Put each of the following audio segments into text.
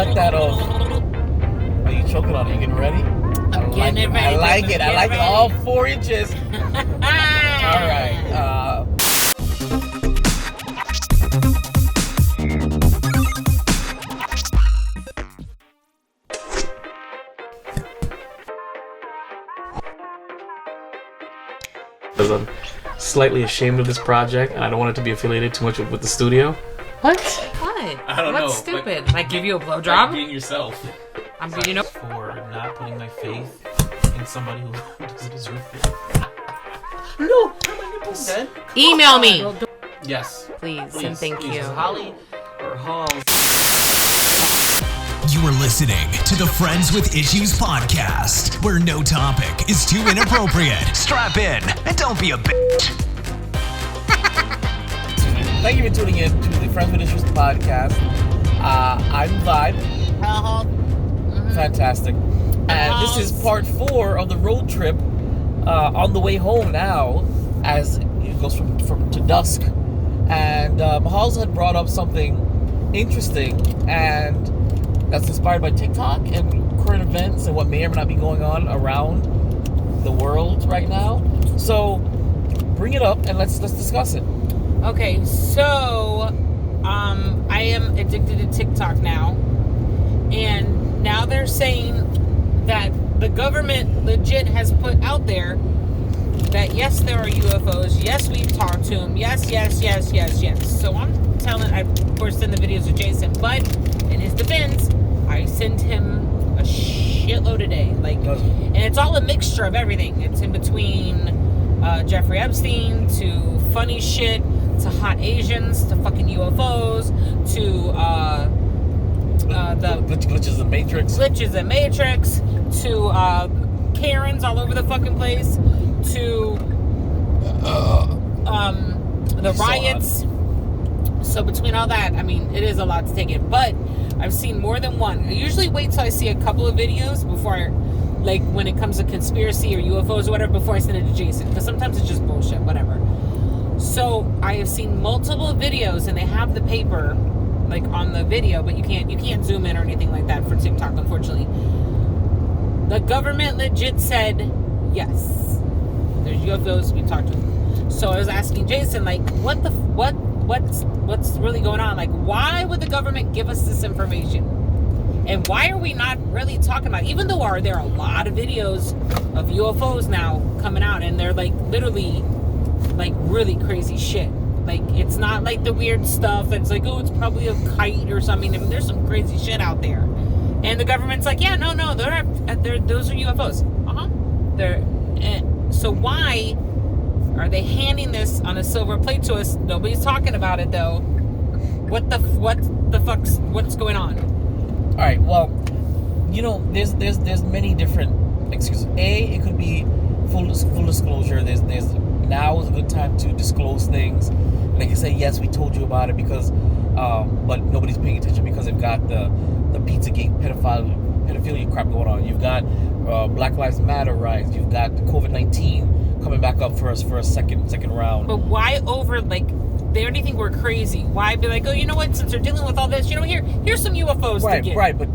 reflect that of. Are you choking on it? You getting ready? I'm getting it ready. I like it. I like it. All 4 inches. All right. Because I'm slightly ashamed of this project, and I don't want it to be affiliated too much with the studio. What? I don't know. What's stupid? Like give you a blowjob? Being yourself. I'm being you for not putting my faith in somebody who doesn't deserve it. No, my nipples dead. Email me, Yes. please and thank you. Holly or Holls. You are listening to the Friends with Issues podcast, where no topic is too inappropriate. Strap in and don't be a bitch. Thank you for tuning in to the Friends with Issues podcast. I'm Vibe. Fantastic. And this is part 4 of the road trip on the way home now, as it goes from to dusk. And Holls had brought up something interesting, and that's inspired by TikTok and current events and what may or may not be going on around the world right now. So bring it up and let's discuss it. Okay, so I am addicted to TikTok now, and now they're saying that the government legit has put out there that yes, there are UFOs, yes, we've talked to them, yes. So I'm telling, I of course send the videos to Jason, but in his defense, I send him a shitload a day, and it's all a mixture of everything. It's in between Jeffrey Epstein to funny shit to hot Asians to fucking UFOs to the glitches in Matrix to Karens all over the fucking place to the riots. So between all that, I mean, it is a lot to take in, but I've seen more than one. I usually wait till I see a couple of videos before I, like when it comes to conspiracy or UFOs or whatever, before I send it to Jason, because sometimes it's just bullshit, whatever. So I have seen multiple videos, and they have the paper like on the video, but you can't zoom in or anything like that for TikTok, unfortunately. The government legit said yes, there's UFOs. We talked to them. So I was asking Jason, like, what's really going on? Like, why would the government give us this information? And why are we not really talking about it? Even though there are a lot of videos of UFOs now coming out, and they're like literally like really crazy shit. Like, it's not like the weird stuff that's like, oh, it's probably a kite or something. I mean, there's some crazy shit out there. And the government's like, yeah, no, those are UFOs. So why are they handing this on a silver plate to us? Nobody's talking about it though. What's going on? All right. Well, there's many different excuses. It could be full disclosure. There's now is a good time to disclose things. And they can say, yes, we told you about it because, but nobody's paying attention because they've got the Pizzagate pedophilia crap going on. You've got Black Lives Matter rise. You've got COVID-19 coming back up for us for a second round. But why over, like, they already think we're crazy. Why be like, oh, you know what, since they're dealing with all this, here's some UFOs to get. Right, but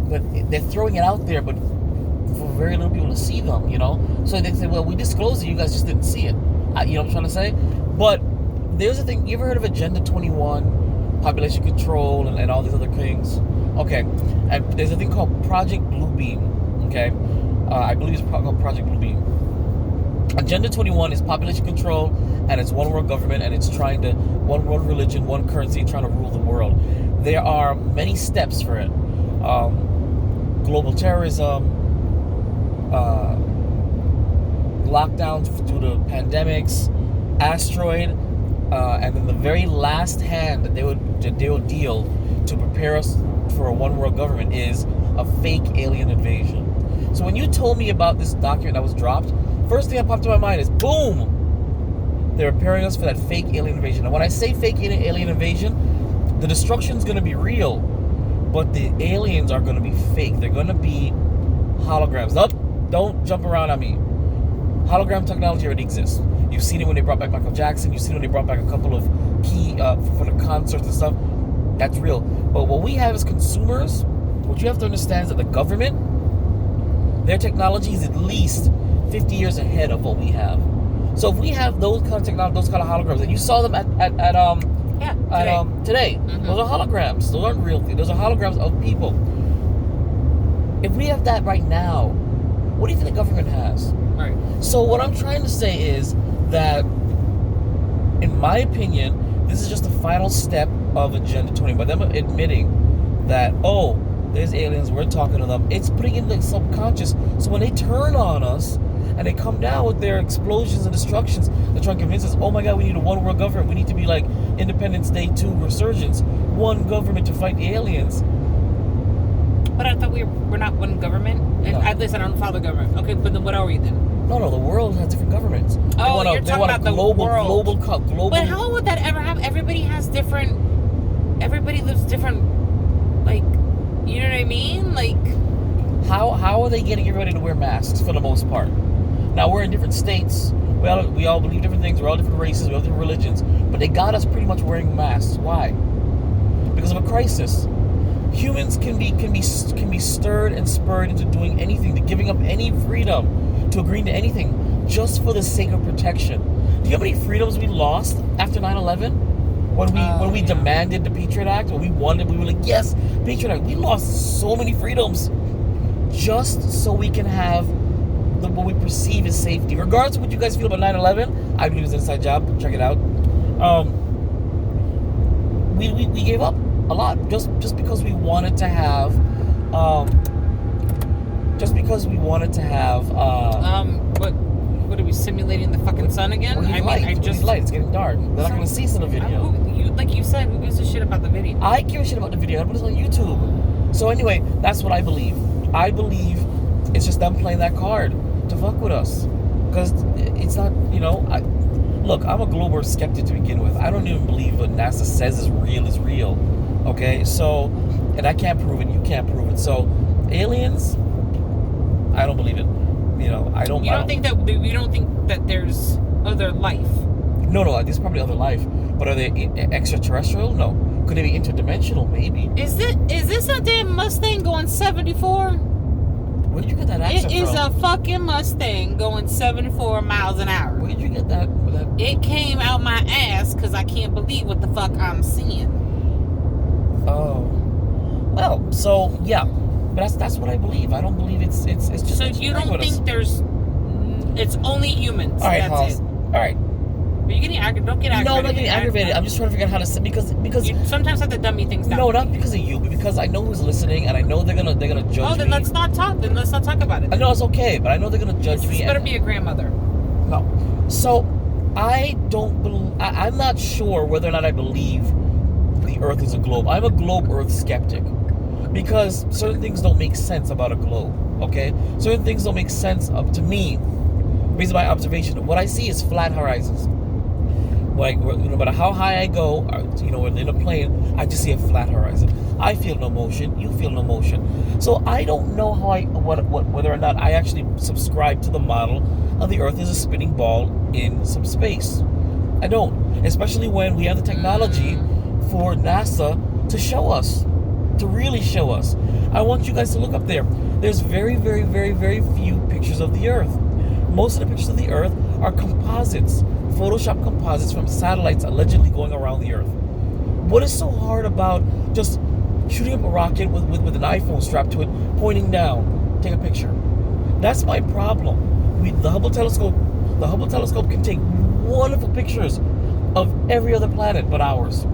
they're throwing it out there, but for very little people to see them, So they say, well, we disclosed it, you guys just didn't see it. You know what I'm trying to say? But there's a thing, you ever heard of Agenda 21, population control, and all these other things? Okay, and there's a thing called Project Bluebeam, okay? I believe it's called Project Bluebeam. Agenda 21 is population control, and it's one world government, and it's trying to, one world religion, one currency, trying to rule the world. There are many steps for it. Global terrorism, lockdowns due to pandemics, asteroid, and then the very last hand that they will deal to prepare us for a one world government is a fake alien invasion. So when you told me about this document that was dropped, first thing that popped in my mind is, boom! They're preparing us for that fake alien invasion. And when I say fake alien invasion, the destruction's going to be real, but the aliens are going to be fake. They're going to be holograms. Nope, don't jump around on me. Hologram technology already exists. You've seen it when they brought back Michael Jackson. You've seen it when they brought back a couple of key for the concerts and stuff. That's real. But what we have as consumers what you have to understand is that the government, their technology is at least 50 years ahead of what we have. So if we have those kind of technology, those kind of holograms, and you saw them today. Mm-hmm. Those are holograms. Those aren't real things. Those are holograms of people. If we have that right now, what do you think the government has? Right. So what I'm trying to say is that, in my opinion, this is just the final step of Agenda 20. By them admitting that, oh, there's aliens, we're talking to them, it's putting in the subconscious. So when they turn on us and they come down with their explosions and destructions, they're trying to convince us, oh my God, we need a one world government. We need to be like Independence Day 2 resurgence. One government to fight the aliens. But I thought we're not one government. And No. at least I don't follow the government. Okay, but then what are we then? No, the world has different governments. Oh, you're talking about the world. Global. But how would that ever happen? Everybody lives different, like, you know what I mean? Like, How are they getting everybody to wear masks for the most part? Now, we're in different states. We all believe different things. We're all different races. We all different religions. But they got us pretty much wearing masks. Why? Because of a crisis. Humans can be stirred and spurred into doing anything, to giving up any freedom, to agreeing to anything, just for the sake of protection. Do you know how many freedoms we lost after 9/11? When we demanded the Patriot Act, when we wanted, we were like, yes, Patriot Act. We lost so many freedoms just so we can have what we perceive as safety. Regardless of what you guys feel about 9/11, I believe it's an inside job. Check it out. We gave up a lot just because we wanted to have what are we simulating the fucking sun again? We need light. It's getting dark. They're not gonna see this in the video. Like you said, who gives a shit about the video? I give a shit about the video. I put it on YouTube. So anyway, that's what I believe. I believe it's just them playing that card to fuck with us. Because it's not, look, I'm a global skeptic to begin with. I don't even believe what NASA says is real. Okay? So, and I can't prove it. You can't prove it. So, aliens, I don't believe it. I don't. You don't think that there's other life? No, there's probably other life. But are they extraterrestrial? No. Could they be interdimensional? Maybe. Is this a damn Mustang going 74? Where did you get that accent from? It is a fucking Mustang going 74 miles an hour. Where did you get that? It came out my ass because I can't believe what the fuck I'm seeing. Oh. Well, so yeah. But that's what I believe. I don't believe it's just. So you don't think it's only humans? All right, that's Holls. it. All right. But you're getting aggravated. Don't get aggravated. No, I'm not getting aggravated. I'm just trying to figure out how to say because you sometimes have to dumb me things down. No, not because of you, but because I know who's listening and I know they're gonna judge me. Oh, then let's not talk. Then let's not talk about it. I know it's okay, but I know they're gonna judge me. This better be a grandmother. No. So I don't believe. I'm not sure whether or not I believe the Earth is a globe. I'm a globe Earth skeptic. Because certain things don't make sense about a globe, okay? Certain things don't make sense to me based on my observation. What I see is flat horizons. Like, no matter how high I go, when in a plane, I just see a flat horizon. I feel no motion. You feel no motion. So I don't know whether or not I actually subscribe to the model of the Earth as a spinning ball in some space. I don't, especially when we have the technology for NASA to show us. To really show us. I want you guys to look up there. There's very, very, very, very few pictures of the Earth. Most of the pictures of the Earth are composites, Photoshop composites from satellites allegedly going around the Earth. What is so hard about just shooting up a rocket with an iPhone strapped to it, pointing down, take a picture? That's my problem. The Hubble telescope can take wonderful pictures of every other planet but ours.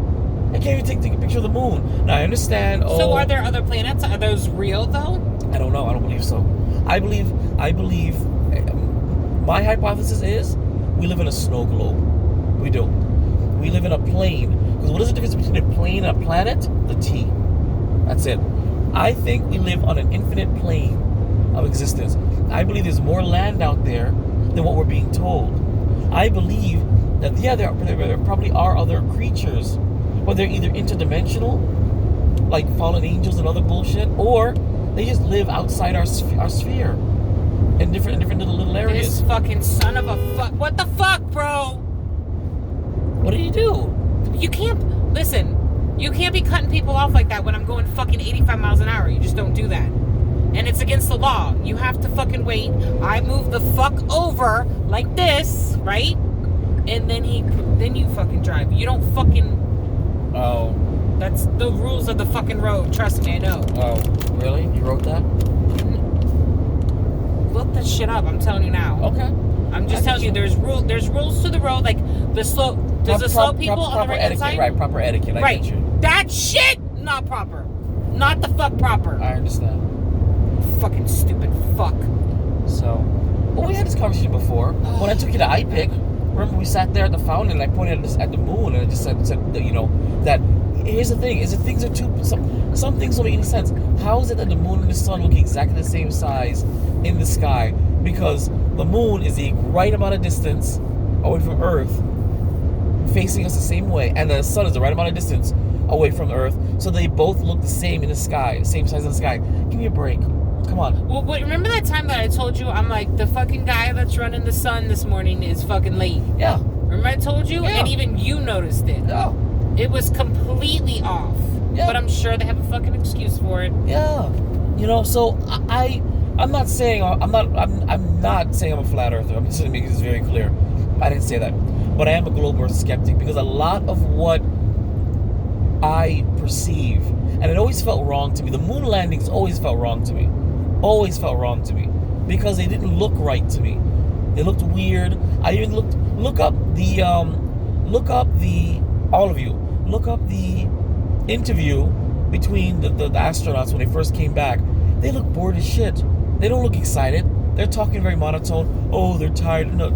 I can't even take a picture of the moon. Now, I understand. So are there other planets? Are those real, though? I don't know. I don't believe so. I believe. My hypothesis is we live in a snow globe. We do. We live in a plane. Because what is the difference between a plane and a planet? The T. That's it. I think we live on an infinite plane of existence. I believe there's more land out there than what we're being told. I believe that, there probably are other creatures. But they're either interdimensional, like fallen angels and other bullshit, or they just live outside our sphere in different little areas. This fucking son of a fuck! What the fuck, bro? What did he do? You can't listen. You can't be cutting people off like that when I'm going fucking 85 miles an hour. You just don't do that. And it's against the law. You have to fucking wait. I move the fuck over like this, right? And then you fucking drive. You don't fucking... Oh. That's the rules of the fucking road. Trust me, I know. Oh, really? You wrote that? Look that shit up. I'm telling you now. Okay. I'm just telling you. There's rules to the road. Like the slow. There's the slow people on the right hand side. Right, proper etiquette. I get you. That shit not proper. Not the fuck proper. I understand. Fucking stupid fuck. So, well, we had this conversation before. When I took you to iPic, remember we sat there at the fountain and I pointed at the moon and I just said that, you know, that here's the thing, is that things are some things don't make any sense. How is it that the moon and the sun look exactly the same size in the sky? Because the moon is the right amount of distance away from Earth, facing us the same way, and the sun is the right amount of distance away from the Earth, so they both look the same in the sky, same size in the sky. Give me a break. Come on. Well, remember that time that I told you, I'm like, the fucking guy that's running the sun this morning is fucking late? Yeah. Remember I told you? Yeah. And even you noticed it. Yeah. It was completely off. Yeah. But I'm sure they have a fucking excuse for it. Yeah. You know, so I'm not saying I'm not saying I'm a flat earther. I'm just going to make this very clear. I didn't say that. But I am a global earth skeptic because a lot of what I perceive, and it always felt wrong to me. The moon landings always felt wrong to me. Always felt wrong to me because they didn't look right to me. They looked weird. I even look up the interview between the astronauts when they first came back. They look bored as shit. They don't look excited. They're talking very monotone. Oh, they're tired. No.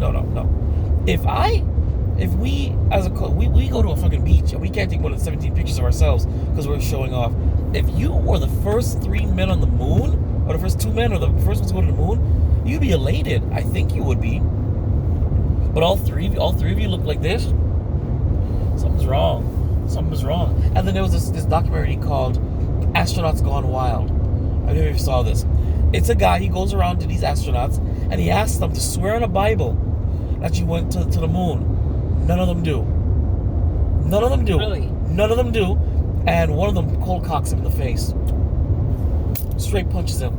If we as a we go to a fucking beach and we can't take more than 17 pictures of ourselves because we're showing off. If you were the first 3 men on the moon, or the first 2 men, or the first ones to go to the moon, you'd be elated. I think you would be. But all three of you look like this. Something's wrong. And then there was this documentary called Astronauts Gone Wild. I don't know if you saw this. It's a guy, he goes around to these astronauts and he asks them to swear on a Bible that you went to the moon. None of them do. Really? None of them do. And one of them cold cocks him in the face. Straight punches him.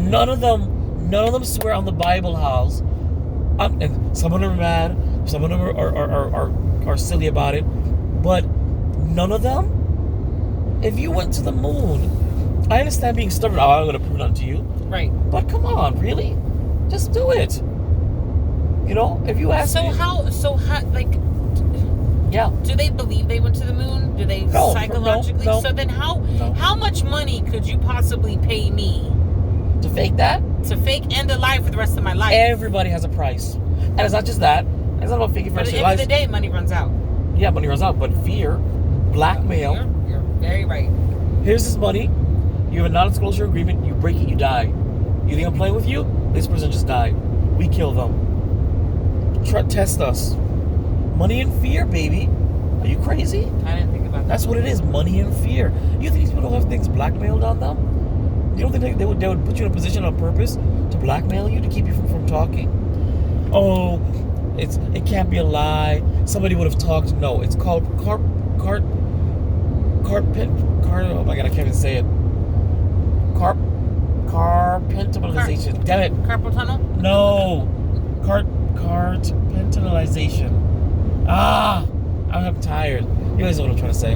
None of them swear on the Bible, Holls. And some of them are mad. Some of them are silly about it. But none of them. If you went to the moon, I understand being stubborn. Oh, I'm going to prove it to you. Right. But come on, really? Just do it. You know, if you ask me. So how, like, yeah. Do they believe they went to the moon? Do they psychologically? No. So then how much money could you possibly pay me? To fake that? To fake and to lie for the rest of my life. Everybody has a price. And it's not just that. It's not about faking for the rest of your life. But at the end of the day, money runs out. Yeah, money runs out. But fear, blackmail. You're very right. Here's this money. You have a non-disclosure agreement. You break it, you die. You think I'm playing with you? This person just died. We kill them. Test us. Money and fear, baby. Are you crazy? I didn't think about that. That's what it is. Money and fear. You think these people don't have things blackmailed on them? You don't think they would put you in a position on purpose to blackmail you, to keep you from talking? Oh, it can't be a lie. Somebody would have talked. No, it's called oh my god, I can't even say it. Carpentimalization. Damn it. Carpal tunnel? No. Carpentimalization. I'm tired. You guys know what I'm trying to say.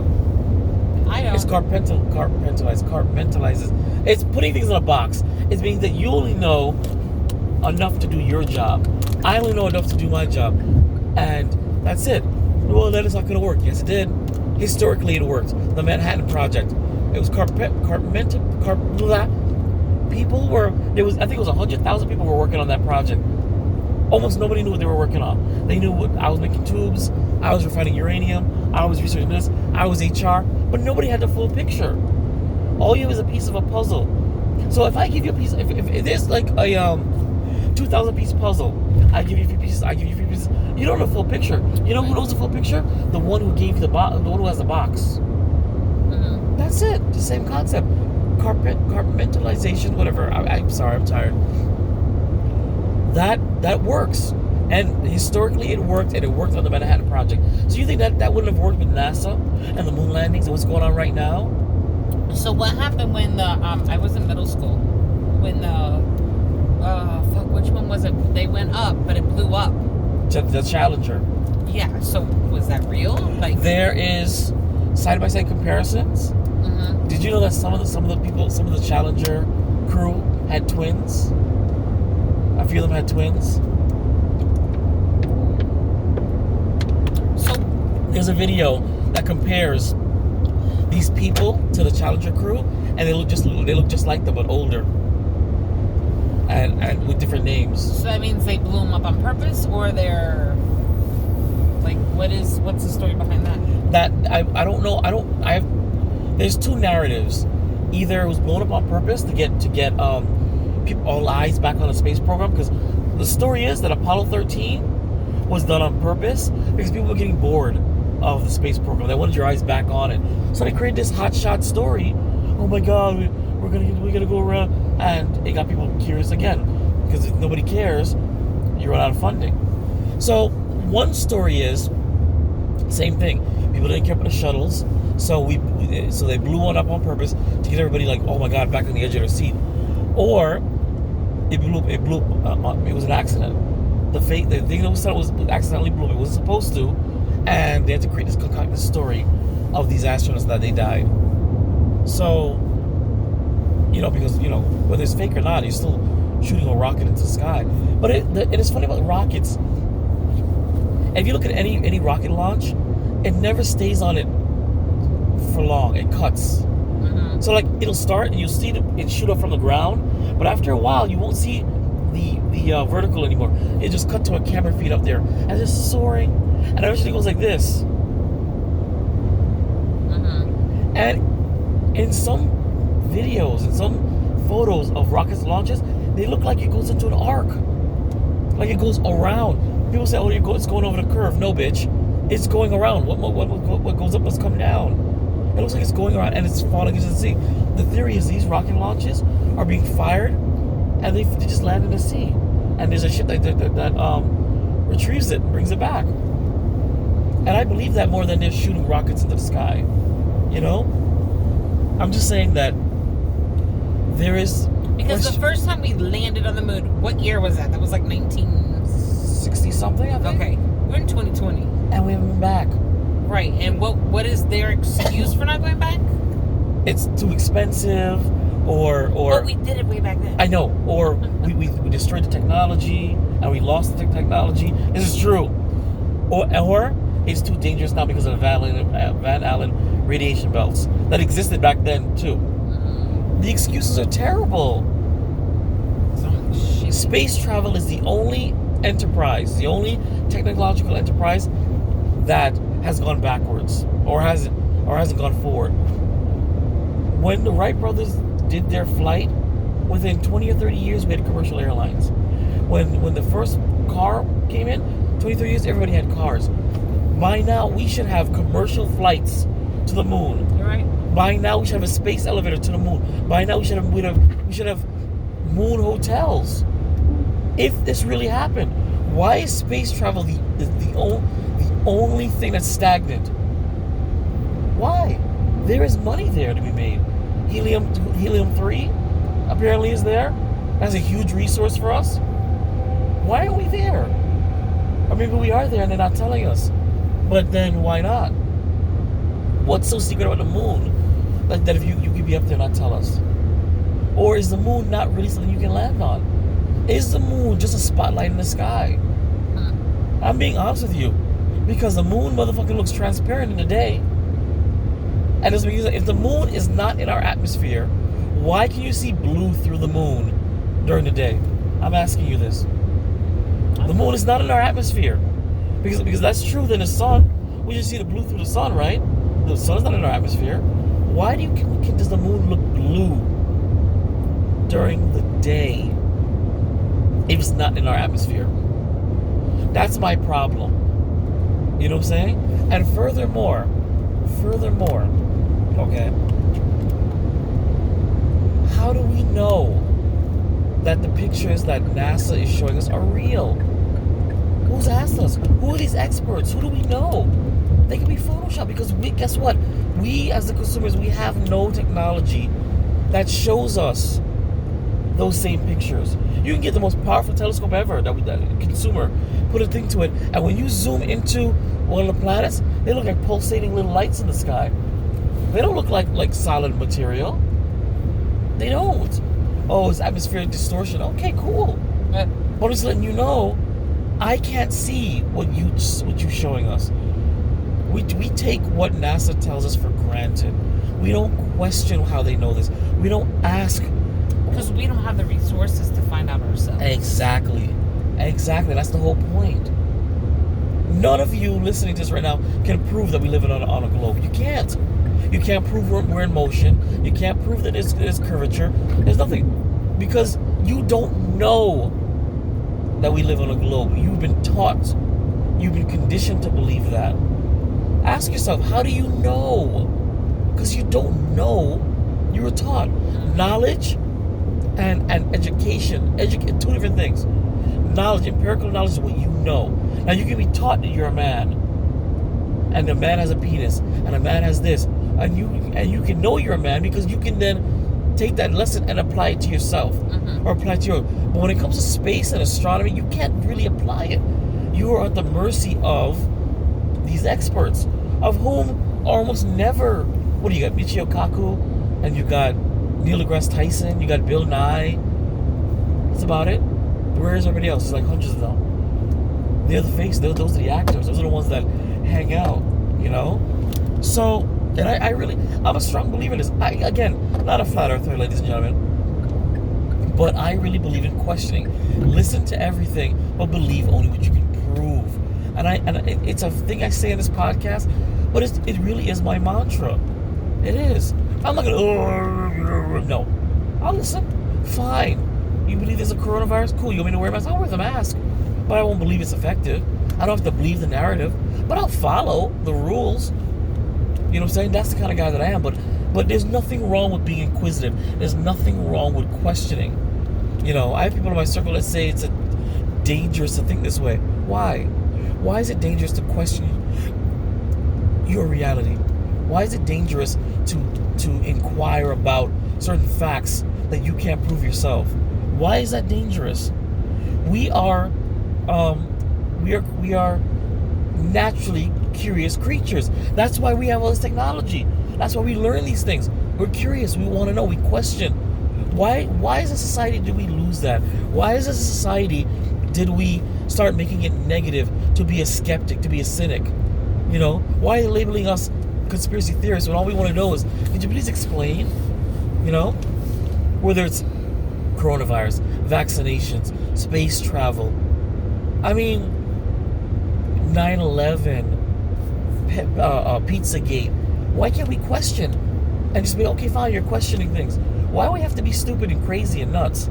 I know. It's compartmentalizes. It's putting things in a box. It's meaning that you only know enough to do your job. I only know enough to do my job. And that's it. Well, that is not going to work. Yes, it did. Historically, it worked. The Manhattan Project. It was people were, I think it was 100,000 people were working on that project. Almost nobody knew what they were working on. They knew I was making tubes, I was refining uranium, I was researching this, I was HR, but nobody had the full picture. All you have is a piece of a puzzle. So if I give you a piece, if there's like a 2,000 piece puzzle, I give you a few pieces, you don't know the full picture. You know who knows the full picture? The one who gave you the box, the one who has the box. Mm-hmm. That's it. The same concept. Compartmentalization, whatever. I'm sorry, I'm tired. That works. And historically it worked, and it worked on the Manhattan Project. So you think that wouldn't have worked with NASA and the moon landings and what's going on right now? So what happened when the I was in middle school when the which one was it? They went up, but it blew up. The Challenger. Yeah. So was that real? Like there is side-by-side comparisons. Mm-hmm. Did you know that some of the Challenger crew had twins? A few of them had twins. So there's a video that compares these people to the Challenger crew, and they look just like them, but older, and with different names. So that means they blew them up on purpose, or they're like, what's the story behind that? That I don't know. There's two narratives. Either it was blown up on purpose to get all eyes back on the space program, because the story is that Apollo 13 was done on purpose because people were getting bored of the space program. They wanted your eyes back on it, so they created this hotshot story. Oh my God, we're gonna go around, and it got people curious again, because if nobody cares, you run out of funding. So one story is same thing. People didn't care about the shuttles, so they blew one up on purpose to get everybody like, oh my God, back on the edge of their seat. Or it blew. It was an accident. The thing that was said was accidentally blew. It wasn't supposed to, and they had to create this story of these astronauts that they died. So, because whether it's fake or not, you're still shooting a rocket into the sky. But it is funny about rockets. And if you look at any rocket launch, it never stays on it for long. It cuts. Mm-hmm. So like it'll start and you'll see it shoot up from the ground, but after a while you won't see the vertical anymore. It just cut to a camera feed up there and it's just soaring, and eventually it goes like this. Mm-hmm. And in some videos and some photos of rocket launches, they look like it goes into an arc, like it goes around. People say, "Oh, it's going over the curve." No, bitch, it's going around. What goes up must come down. It looks like it's going around and it's falling into the sea. The theory is these rocket launches are being fired, and they just land in the sea. And there's a ship that retrieves it, brings it back. And I believe that more than they're shooting rockets into the sky. I'm just saying that there is. Because the first time we landed on the moon, what year was that? That was like 1960 something, I think. Okay, we're in 2020, and we haven't been back. Right, and what is their excuse for not going back? It's too expensive, or. But we did it way back then. I know, or we destroyed the technology and we lost the technology. This is true, or it's too dangerous now because of the Van Allen radiation belts that existed back then too. Mm-hmm. The excuses are terrible. Space travel is the only enterprise, the only technological enterprise that has gone backwards or hasn't gone forward. When the Wright brothers did their flight, within 20 or 30 years we had commercial airlines. When the first car came in, 20, 30 years, everybody had cars. By now we should have commercial flights to the moon. You're right. By now we should have a space elevator to the moon. By now we should have moon hotels. If this really happened, why is space travel the only thing that's stagnant? Why? There is money there to be made. Helium-3 apparently is there. That's a huge resource for us. Why aren't we there? Or maybe we are there and they're not telling us. But then why not? What's so secret about the moon that if you could be up there and not tell us? Or is the moon not really something you can land on? Is the moon just a spotlight in the sky? I'm being honest with you. Because the moon motherfucking looks transparent in the day. And if the moon is not in our atmosphere, why can you see blue through the moon during the day? I'm asking you this. The moon is not in our atmosphere. Because that's true, then the sun, we just see the blue through the sun, right? The sun's not in our atmosphere. Why does the moon look blue during the day if it's not in our atmosphere? That's my problem. You know what I'm saying? And furthermore, okay, how do we know that the pictures that NASA is showing us are real? Who's asked us? Who are these experts? Who do we know? They can be Photoshopped because guess what? We as the consumers, we have no technology that shows us those same pictures. You can get the most powerful telescope ever that consumer, put a thing to it, and when you zoom into one of the planets, they look like pulsating little lights in the sky. They don't look like solid material. They don't. Oh, it's atmospheric distortion. Okay, cool. But I'm just letting you know, I can't see what you're showing us. We take what NASA tells us for granted. We don't question how they know this. We don't ask. Because we don't have the resources to find out ourselves. Exactly. That's the whole point. None of you listening to this right now can prove that we live on a globe. You can't. You can't prove we're in motion. You can't prove that there's curvature. There's nothing. Because you don't know that we live on a globe. You've been taught. You've been conditioned to believe that. Ask yourself, how do you know? Because you don't know. You were taught. Knowledge and education. Two different things. Knowledge, empirical knowledge is what you know. Now you can be taught that you're a man, and a man has a penis, and a man has this, and you can know you're a man because you can then take that lesson and apply it to yourself, or apply it to your. But when it comes to space and astronomy, you can't really apply it. You are at the mercy of these experts, of whom almost never. What do you got? Michio Kaku, and you got Neil deGrasse Tyson, you got Bill Nye. That's about it. Where is everybody else? There's like hundreds of them. They're the face. Those are the actors. Those are the ones that hang out. You know. So, and I'm a strong believer in this. Again, not a flat earther, ladies and gentlemen, but I really believe in questioning. Listen to everything, but believe only what you can prove. And it's a thing I say in this podcast, but it really is my mantra. It is. I'm not gonna. No, I'll listen. Fine. You believe there's a coronavirus? Cool. You want me to wear a mask? I'll wear the mask. But I won't believe it's effective. I don't have to believe the narrative. But I'll follow the rules. You know what I'm saying? That's the kind of guy that I am. But there's nothing wrong with being inquisitive. There's nothing wrong with questioning. You know, I have people in my circle that say it's dangerous to think this way. Why? Why is it dangerous to question your reality? Why is it dangerous to inquire about certain facts that you can't prove yourself? Why is that dangerous? We are naturally curious creatures. That's why we have all this technology. That's why we learn these things. We're curious. We want to know. We question. Why as a society did we lose that? Why as a society did we start making it negative to be a skeptic, to be a cynic? You know, why are they labeling us conspiracy theorists when all we want to know is, could you please explain? You know, whether it's coronavirus, vaccinations, space travel. I mean, 9/11, Pizzagate. Why can't we question and just be okay? Fine, you're questioning things. Why do we have to be stupid and crazy and nuts?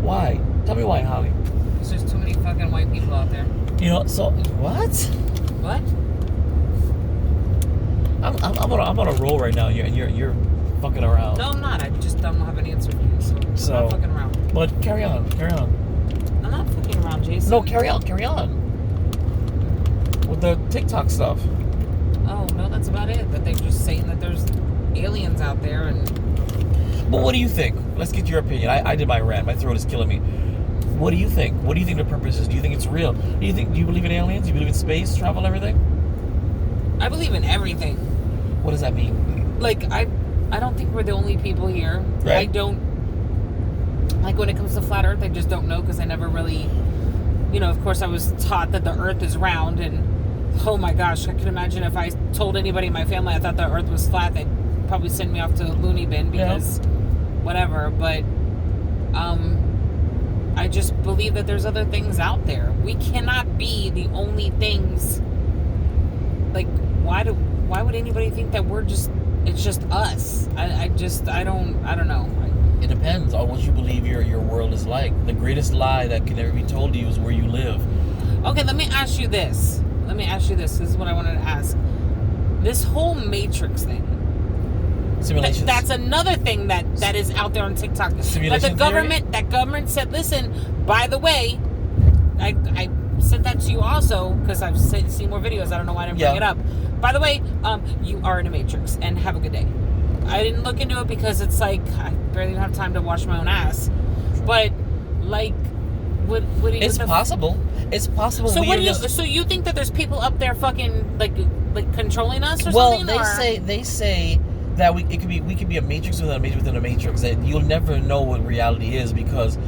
Why? Tell me why, Holly. Because there's too many fucking white people out there. You know, so what? What? I'm on a roll right now, and you're fucking around. No, I'm not. I just don't have an answer for you, so I'm not fucking around. But carry on. I'm not fucking around, Jason. No, carry on. With the TikTok stuff. Oh, no, that's about it. That they're just saying that there's aliens out there and... But what do you think? Let's get your opinion. I did my rant. My throat is killing me. What do you think? What do you think the purpose is? Do you think it's real? Do you believe in aliens? Do you believe in space, travel, everything? I believe in everything. What does that mean? Like, I don't think we're the only people here. Right. I don't... Like, when it comes to flat earth, I just don't know because I never really... You know, of course, I was taught that the earth is round and... Oh my gosh, I can imagine if I told anybody in my family I thought the earth was flat, they'd probably send me off to a loony bin because... Yeah. Whatever, but... I just believe that there's other things out there. We cannot be the only things... Like, why would anybody think that it's just us? I don't know. It depends on what you believe your world is like. The greatest lie that can ever be told to you is where you live. Okay, let me ask you this. This is what I wanted to ask. This whole Matrix thing. Simulations. That's another thing that is out there on TikTok. Simulation that government said, listen, by the way, I sent that to you also because I've seen more videos. I don't know why I didn't bring it up. By the way, you are in a matrix, and have a good day. I didn't look into it because it's like I barely have time to wash my own ass. But like, what do you? It's possible. It's possible. So So you think that there's people up there fucking like controlling us or something? Well, they say that we could be a matrix within a matrix within a matrix. That you'll never know what reality is because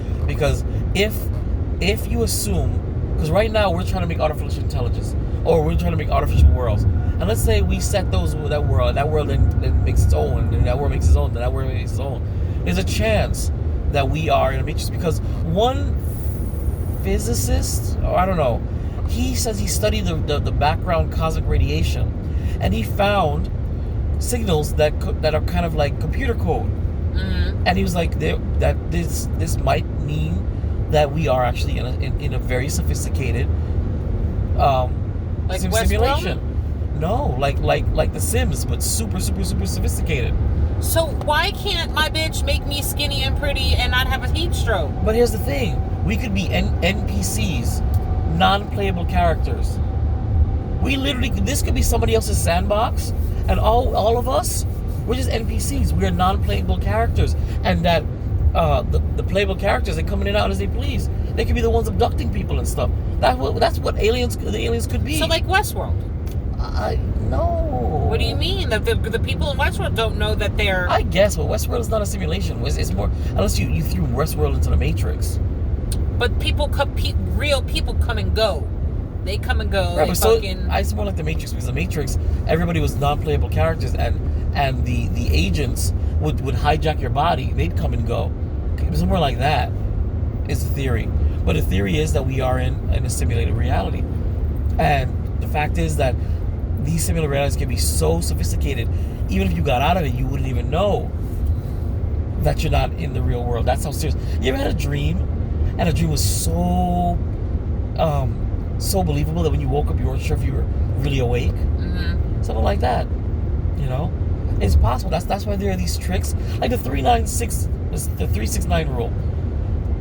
if you assume, because right now we're trying to make artificial intelligence, or we're trying to make artificial worlds, and let's say we set that world then makes its own, and that world makes its own, then that world makes its own. There's a chance that we are in a matrix because one physicist, or I don't know, he says he studied the background cosmic radiation, and he found signals that are kind of like computer code, and he was like that this might mean that we are actually in a very sophisticated like simulation. No, like The Sims, but super sophisticated. So why can't my bitch make me skinny and pretty and not have a heat stroke? But here's the thing: we could be NPCs, non-playable characters. This could be somebody else's sandbox, and all of us, we're just NPCs. We're non-playable characters, and that the playable characters, they come in and out as they please. They could be the ones abducting people and stuff. That's what the aliens could be. So like Westworld. No. What do you mean? The people in Westworld don't know that they're... I guess, but Westworld is not a simulation. It's more... Unless you threw Westworld into the Matrix. But real people come and go. They come and go. Right, it's more like the Matrix, because the Matrix, everybody was non-playable characters, and the agents would hijack your body. They'd come and go. It was more like that, is the theory. But the theory is that we are in a simulated reality. And the fact is that these simulated realities can be so sophisticated, even if you got out of it, you wouldn't even know that you're not in the real world. That's how serious. You ever had a dream, and a dream was so believable that when you woke up, you weren't sure if you were really awake? Mm-hmm. Something like that. You know? It's possible. That's why there are these tricks. Like the 369 rule.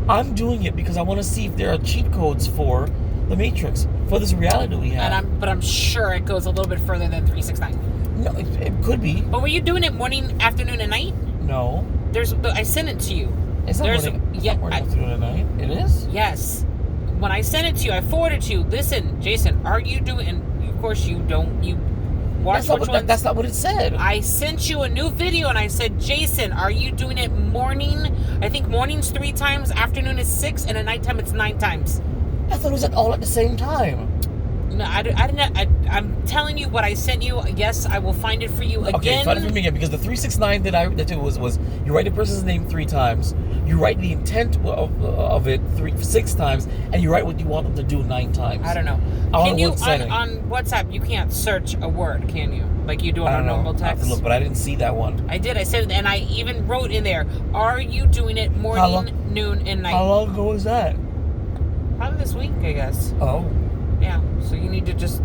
I'm doing it because I want to see if there are cheat codes for the Matrix, for this reality we have. But I'm sure it goes a little bit further than 369. No, it could be. But were you doing it morning, afternoon, and night? No. I sent it to you. It's not morning, afternoon, and night. It is? Yes. When I sent it to you, I forwarded to you. Listen, Jason, are you doing... And of course you don't... You watch which ones. That's not what it said. I sent you a new video and I said, Jason, are you doing it morning? I think morning's 3 times, afternoon is 6, and at nighttime it's 9 times. I thought it was all at the same time. No, I didn't. I'm telling you what I sent you. Yes, I will find it for you again. Okay, find it for me again, because the 369 that I did was you write the person's name 3 times, you write the intent of it 6 times, and you write what you want them to do 9 times. I don't know. Can you on WhatsApp? You can't search a word, can you? Like you do on a normal text. I have to look, but I didn't see that one. I did. I said, and I even wrote in there, "Are you doing it morning, noon, and night?" How long ago was that? Probably this week, I guess. Oh. Yeah, so you need to just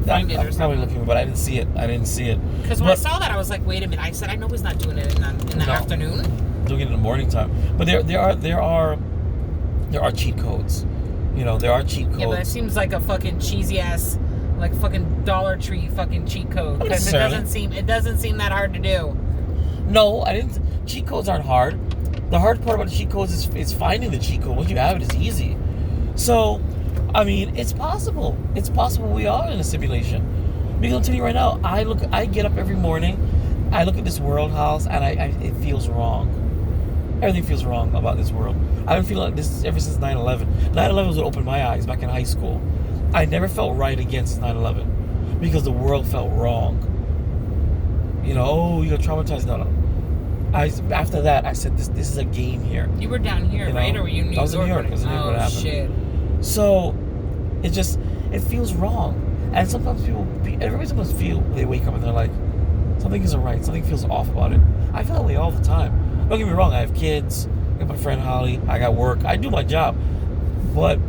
find it or something. I'm probably looking, but I didn't see it. Because when I saw that, I was like, wait a minute. I said, I know he's not doing it in the afternoon. Doing it in the morning time. But there are cheat codes. You know, there are cheat codes. Yeah, but it seems like a fucking cheesy ass, like fucking Dollar Tree fucking cheat code. Because it doesn't seem that hard to do. No, I didn't. Cheat codes aren't hard. The hard part about the cheat codes is finding the cheat code. Once you have it, it's easy. So, I mean, it's possible. It's possible we are in a simulation. Because I'll tell you right now, I get up every morning, I look at this world, Holls, and it feels wrong. Everything feels wrong about this world. I've been feeling like this ever since 9/11. 9/11 was what opened my eyes back in high school. I never felt right against 9/11 because the world felt wrong. You know, you're traumatized. No. After that, I said, this is a game here. You were down here, right? Or were you in New York? I was in New York. Oh, shit. So, it feels wrong. And sometimes everybody must feel, they wake up and they're like, something isn't right, something feels off about it. I feel that way all the time. Don't get me wrong, I have kids, I got my friend Holly, I got work, I do my job. But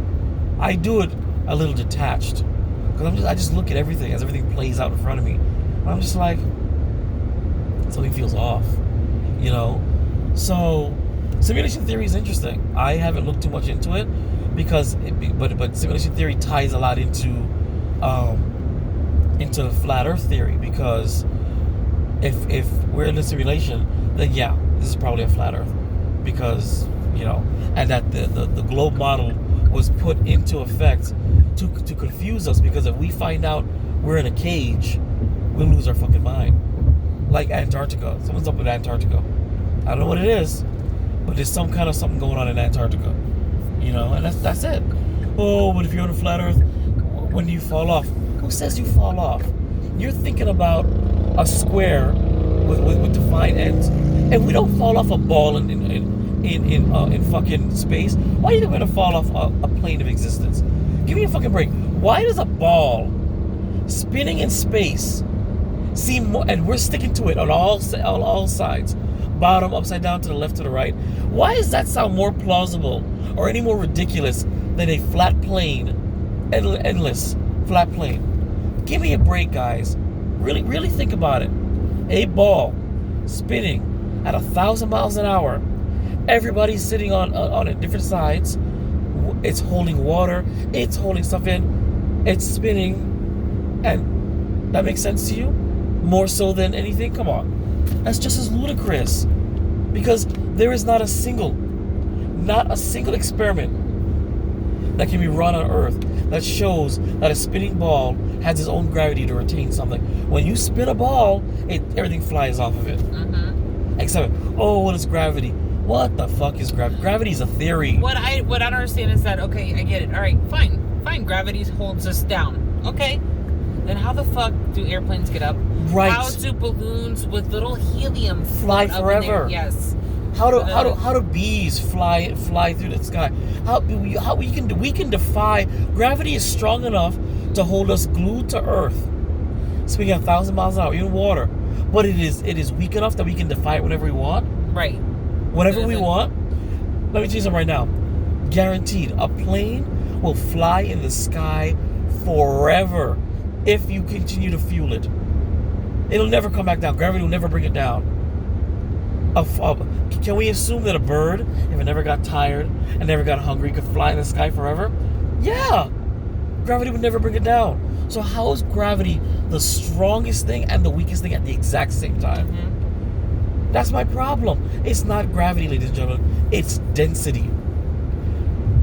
I do it a little detached. Because I just look at everything as everything plays out in front of me. And I'm just like, something feels off, you know? So, simulation theory is interesting. I haven't looked too much into it, but simulation theory ties a lot into flat Earth theory, because if we're in a simulation, then yeah, this is probably a flat Earth, because and that the globe model was put into effect to confuse us, because if we find out we're in a cage, we'll lose our fucking mind. Like Antarctica, someone's up with Antarctica. I don't know what it is, but there's some kind of something going on in Antarctica, and that's it. Oh, but if you're on a flat Earth, when do you fall off? Who says you fall off? You're thinking about a square with defined ends, and we don't fall off a ball in fucking space. Why are you going to fall off a plane of existence? Give me a fucking break. Why does a ball spinning in space seem more, and we're sticking to it on all sides, bottom, upside down, to the left, to the right? Why does that sound more plausible or any more ridiculous than a flat plane, endless flat plane? Give me a break, guys. Really think about it. A ball spinning at 1,000 miles an hour. Everybody's sitting on different sides. It's holding water. It's holding stuff in. It's spinning. And that makes sense to you? More so than anything? Come on. That's just as ludicrous. Because there is not a single experiment that can be run on Earth that shows that a spinning ball has its own gravity to retain something. When you spin a ball, everything flies off of it. Mm-hmm. Except, what is gravity? What the fuck is gravity? Gravity is a theory. What I don't understand is that, okay, I get it. All right, fine. Gravity holds us down. Okay. Then how the fuck do airplanes get up? Right. How do balloons with little helium fly forever? Yes. How do bees fly through the sky? We can defy gravity. Is strong enough to hold us glued to Earth, speaking at 1,000 miles an hour, even water. But it is weak enough that we can defy it whenever we want. Right. Whenever we want. Let me tell you something right now. Guaranteed, a plane will fly in the sky forever if you continue to fuel it. It'll never come back down. Gravity will never bring it down. Can we assume that a bird, if it never got tired and never got hungry, could fly in the sky forever? Yeah. Gravity would never bring it down. So how is gravity the strongest thing and the weakest thing at the exact same time? Mm-hmm. That's my problem. It's not gravity, ladies and gentlemen. It's density.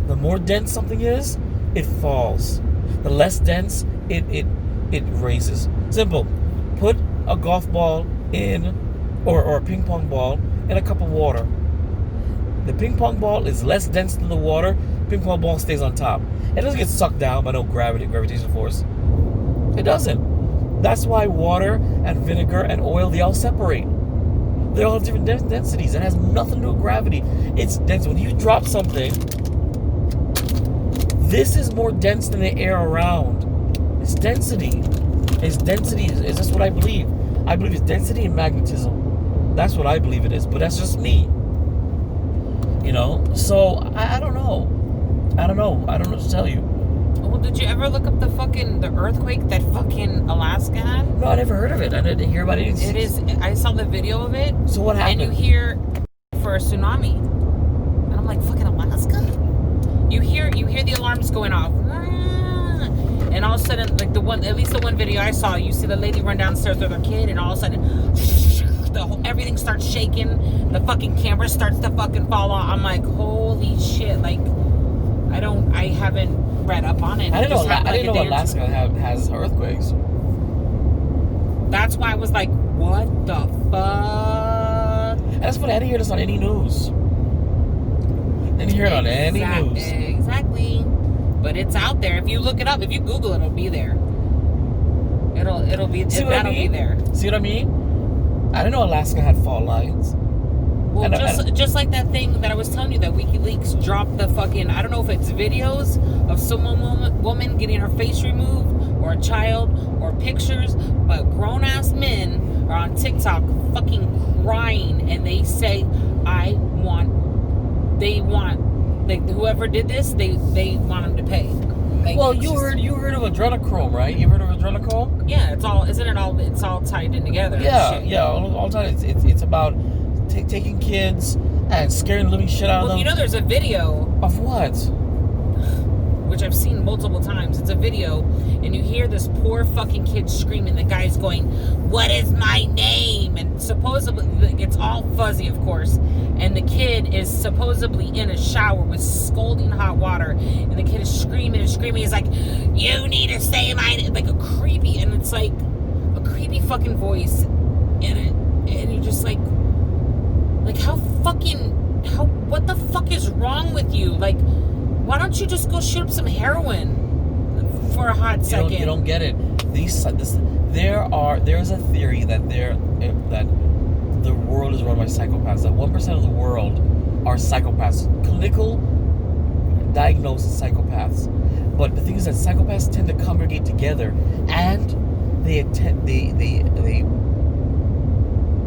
The more dense something is, it falls. The less dense, it raises. Simple. Put a golf ball in, or a ping pong ball in a cup of water. The ping pong ball is less dense than the water. Ping pong ball stays on top. It doesn't get sucked down by no gravitational force. It doesn't. That's why water and vinegar and oil, they all separate. They all have different densities. It has nothing to do with gravity. It's dense. When you drop something, this is more dense than the air around. It's density. It's density. Is this what I believe? I believe it's density and magnetism. That's what I believe it is. But that's just me. So I don't know. I don't know what to tell you. Well, did you ever look up the earthquake that fucking Alaska had? No, I never heard of it. I didn't hear about it. I saw the video of it. So what happened? And you hear for a tsunami. And I'm like, fucking Alaska? You hear the alarms going off. And all of a sudden, at least the one video I saw, you see the lady run downstairs with her kid, and all of a sudden, everything starts shaking. The fucking camera starts to fucking fall off. I'm like, holy shit! Like, I haven't read up on it. I didn't know Alaska has earthquakes. That's why I was like, what the fuck? That's funny. I didn't hear this on any news. Didn't hear it on any news. Exactly. But it's out there. If you look it up, if you Google it, it'll be there. It'll be there. See what I mean? I didn't know Alaska had fault lines. Well, just like that thing that I was telling you that WikiLeaks dropped the fucking, I don't know if it's videos of some woman getting her face removed, or a child, or pictures, but grown ass men are on TikTok fucking crying, and they say, whoever did this, they want them to pay. Like, well, you heard of adrenochrome, right? You heard of adrenochrome? Yeah, it's all tied in together. Yeah, all tied. It's about taking kids and scaring the living shit out of them. There's a video of what? which I've seen multiple times. It's a video, and you hear this poor fucking kid screaming. The guy's going, "What is my name?" And supposedly, it's all fuzzy, of course. And the kid is supposedly in a shower with scalding hot water, and the kid is screaming and screaming. He's like, "You need to say my name," like a creepy, and it's like a creepy fucking voice in it, and you're just like what the fuck is wrong with you? Like, why don't you just go shoot up some heroin for a hot second? You don't get it. There's a theory that the world is run by psychopaths. That 1% of the world are psychopaths, clinical diagnosed psychopaths. But the thing is that psychopaths tend to congregate together, and they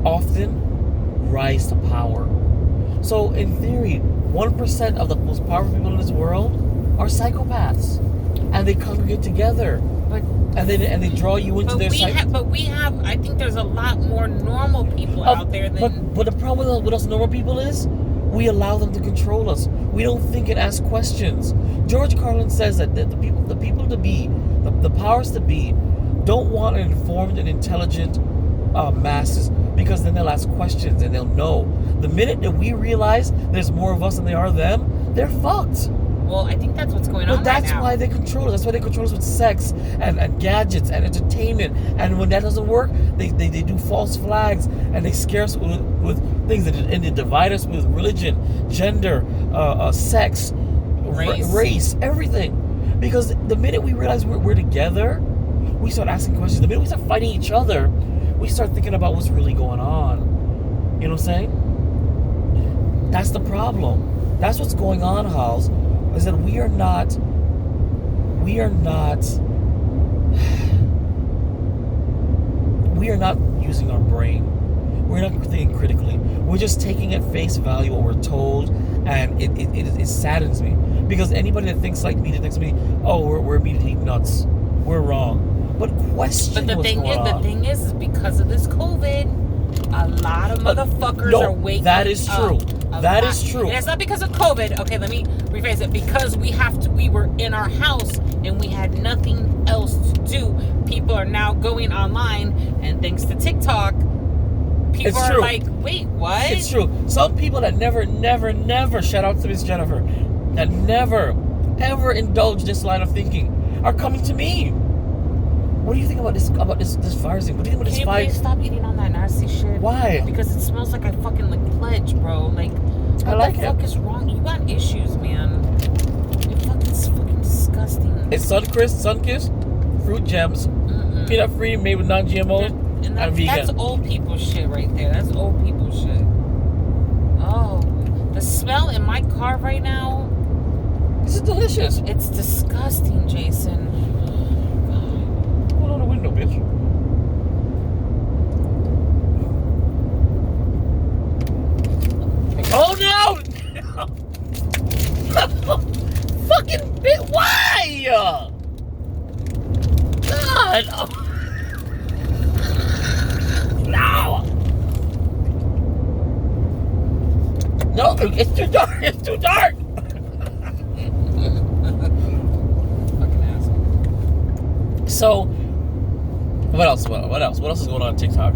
often rise to power. So in theory, 1% of the most powerful people in this world are psychopaths, and they congregate together. And they draw you into their psyche. But we have, I think there's a lot more normal people out there than... But the problem with us normal people is, we allow them to control us. We don't think and ask questions. George Carlin says that the people to be, the powers to be, don't want an informed and intelligent masses, because then they'll ask questions and they'll know. The minute that we realize there's more of us than there are them, they're fucked. Well, I think that's what's going on. But that's right now. why they control us. That's why they control us with sex and gadgets and entertainment. And when that doesn't work, they do false flags and they scare us with things, and they divide us with religion, gender, sex, race, everything. Because the minute we realize we're together, we start asking questions. The minute we start fighting each other, we start thinking about what's really going on. You know what I'm saying? That's the problem. That's what's going on, Holls. Is that we are not using our brain. We're not thinking critically. We're just taking at face value what we're told, and it saddens me, because anybody that thinks like me, we're immediately nuts, we're wrong. But question what's going on. The thing is because of this COVID, a lot of motherfuckers are waking up. That is true. That is true. And it's not because of COVID. Okay, let me rephrase it. Because we were in our house and we had nothing else to do. People are now going online, and thanks to TikTok, people are like, wait, what? It's true. Some people that never, shout out to Miss Jennifer, that never, ever indulge this line of thinking, are coming to me. What do you think about this virus thing? What do you think about this virus? Can you please stop eating on that nasty shit? Why? Because it smells like I fucking pledge, bro. Like, what the fuck is wrong? You got issues, man. It's fucking disgusting. It's Sunkist, fruit gems, peanut free, made with non-GMO, and vegan. That's old people shit right there. That's old people shit. Oh, the smell in my car right now. This is delicious. It's disgusting, Jason. Roll on the window, bitch. Oh no! Fucking bit. Why? God. Oh. No. No, it's too dark. It's too dark. Fucking asshole. So, what else? What else? What else is going on TikTok?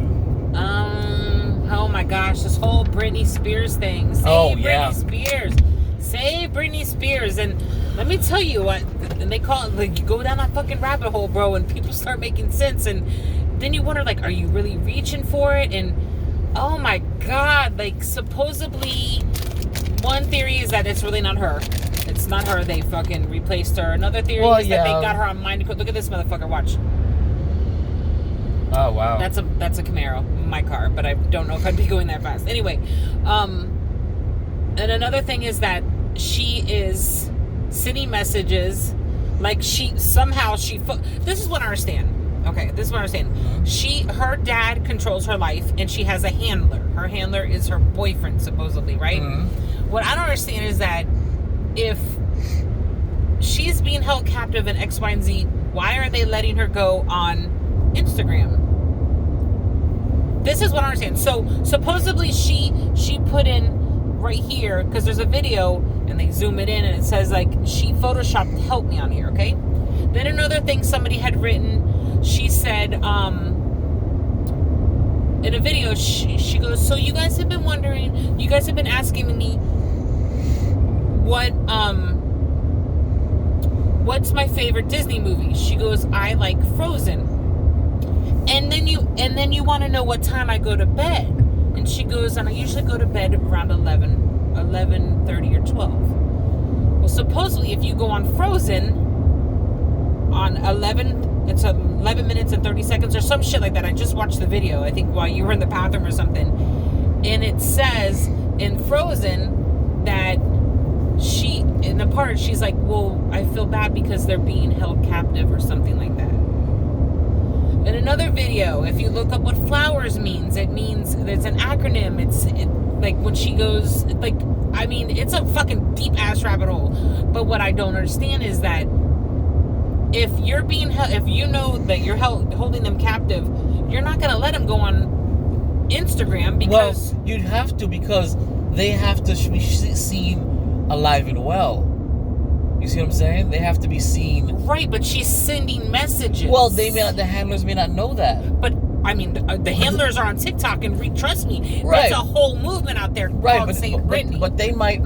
Oh my gosh, this whole Britney Spears thing. Britney Spears. Save Britney Spears. And let me tell you what, and they call it, like, you go down that fucking rabbit hole, bro, and people start making sense, and then you wonder, like, are you really reaching for it? And oh my God, like, supposedly one theory is that it's really not her. It's not her. They fucking replaced her. Another theory is that they got her on mind. Look at this motherfucker. Watch. Oh wow. That's a Camaro, my car, but I don't know if I'd be going that fast. Anyway, and another thing is that she is sending messages, like this is what I understand. Okay, this is what I understand. Her dad controls her life, and she has a handler. Her handler is her boyfriend, supposedly, right? Mm-hmm. What I don't understand is that if she's being held captive in X, Y, and Z, why are they letting her go on Instagram? This is what I understand. So supposedly she put in right here, because there's a video, and they zoom it in, and it says like she photoshopped "help me" on here. Okay. Then another thing somebody had written, she said in a video, she goes, so you guys have been wondering, you guys have been asking me what's my favorite Disney movie? She goes, I like Frozen. And then you want to know what time I go to bed. And she goes, and I usually go to bed around 11:30 or 12. Well, supposedly if you go on Frozen on 11 minutes and 30 seconds or some shit like that. I just watched the video, I think while you were in the bathroom or something. And it says in Frozen that in the part, she's like, well, I feel bad because they're being held captive or something like that. In another video, if you look up what flowers means, it means, it's an acronym. Like when she goes, like, I mean, it's a fucking deep ass rabbit hole. But what I don't understand is that if you're being held, if you know that you're holding them captive, you're not going to let them go on Instagram because... Well, you'd have to, because they have to be seen alive and well. You see what I'm saying? They have to be seen... Right, but she's sending messages. Well, the handlers may not know that. But, I mean, the handlers are on TikTok, and trust me, right. There's a whole movement out there called Saint Britney. But they might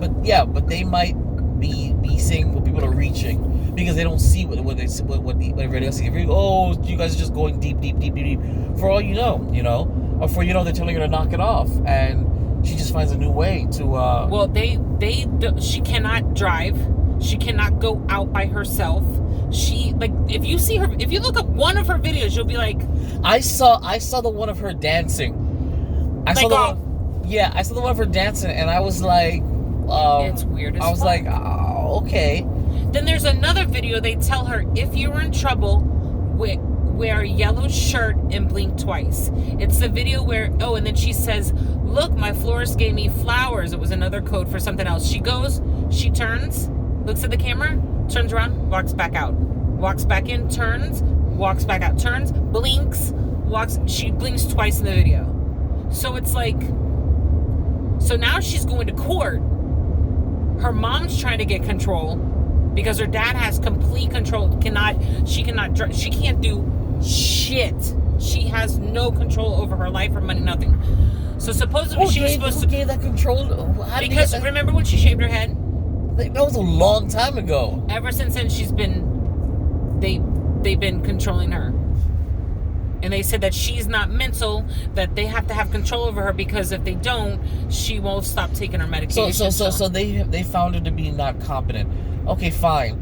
be seeing what people are reaching. Because they don't see what everybody else sees. If you go, oh, you guys are just going deep. For all you know, or for they're telling her to knock it off, and she just finds a new way to. Well, she cannot drive. She cannot go out by herself. She if you look up one of her videos, you'll be like, I saw the one of her dancing. I saw the one of her dancing, and I was like, it's weird as I was fuck. like, oh, okay. Then there's another video. They tell her, if you're in trouble, wear a yellow shirt and blink twice. It's the video where, and then she says, look, my florist gave me flowers. It was another code for something else. She goes, she turns, looks at the camera, turns around, walks back out. Walks back in, turns, walks back out, turns, blinks, walks. She blinks twice in the video. So it's like, so now she's going to court. Her mom's trying to get control. Because her dad has complete control. She can't do shit. She has no control over her life, her money, nothing. So supposedly she was supposed to... Who gave that control? Because remember when she shaved her head? That was a long time ago. Ever since then, they've been controlling her. And they said that she's not mental, that they have to have control over her, because if they don't, she won't stop taking her medication. So they found her to be not competent. Okay, fine.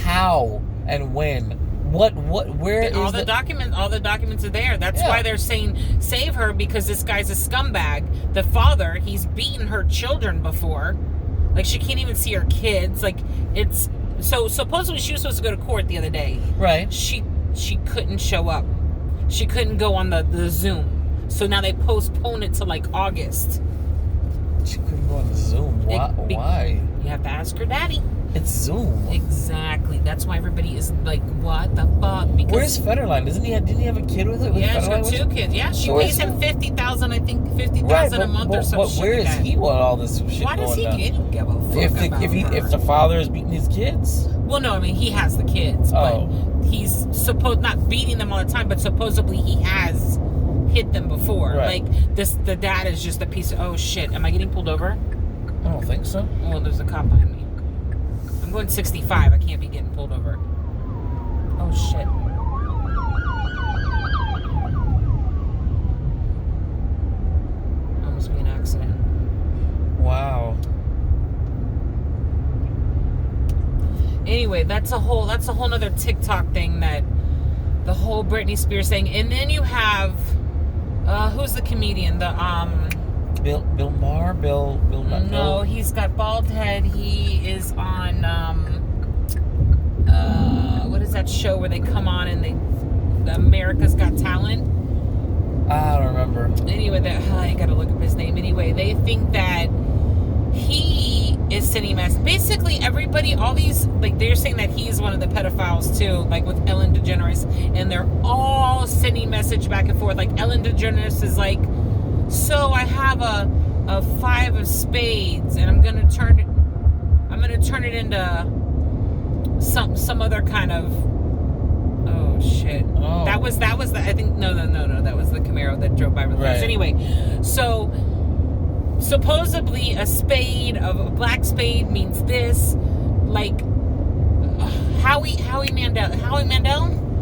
How and when? Where is all the documents are there. That's why they're saying save her, because this guy's a scumbag. The father, he's beaten her children before. Like, she can't even see her kids. Like, it's so supposedly she was supposed to go to court the other day. Right. She couldn't show up. She couldn't go on the Zoom. So now they postpone it to like August. She couldn't go on the Zoom. Why? You have to ask her daddy. It's Zoom. Exactly. That's why everybody is like, what the fuck? Because where's Federline? Didn't he have a kid with it? Yeah, she got 2 kids. Yeah, she pays him $50,000. I think $50,000 a month or something. But where is he while all this shit Why does he get give a fuck if the father is beating his kids? Well, no, I mean he has the kids, but he's not beating them all the time, but supposedly he has hit them before. Right. Like the dad is just a piece of, oh shit, am I getting pulled over? I don't think so. Oh, there's a cop behind me. I'm going 65. I can't be getting pulled over. Oh shit. Almost be an accident. Wow. Anyway, that's a whole nother TikTok thing, that the whole Britney Spears thing. And then you have who's the comedian? The Bill Maher? No, he's got bald head. He is on what is that show where they come on and the America's Got Talent? I don't remember. Anyway, I gotta look up his name. Anyway, they think that he is sending messages. Basically, everybody, all these, like, they're saying that he's one of the pedophiles too, like with Ellen DeGeneres, and they're all sending message back and forth. Like Ellen DeGeneres is like, so I have a 5 of spades, and I'm gonna turn it. I'm gonna turn it into some other kind of. Oh shit! Oh. That was the. I think no. That was the Camaro that drove by really fast. Right. Anyway, so supposedly a black spade means this, like Howie Mandel.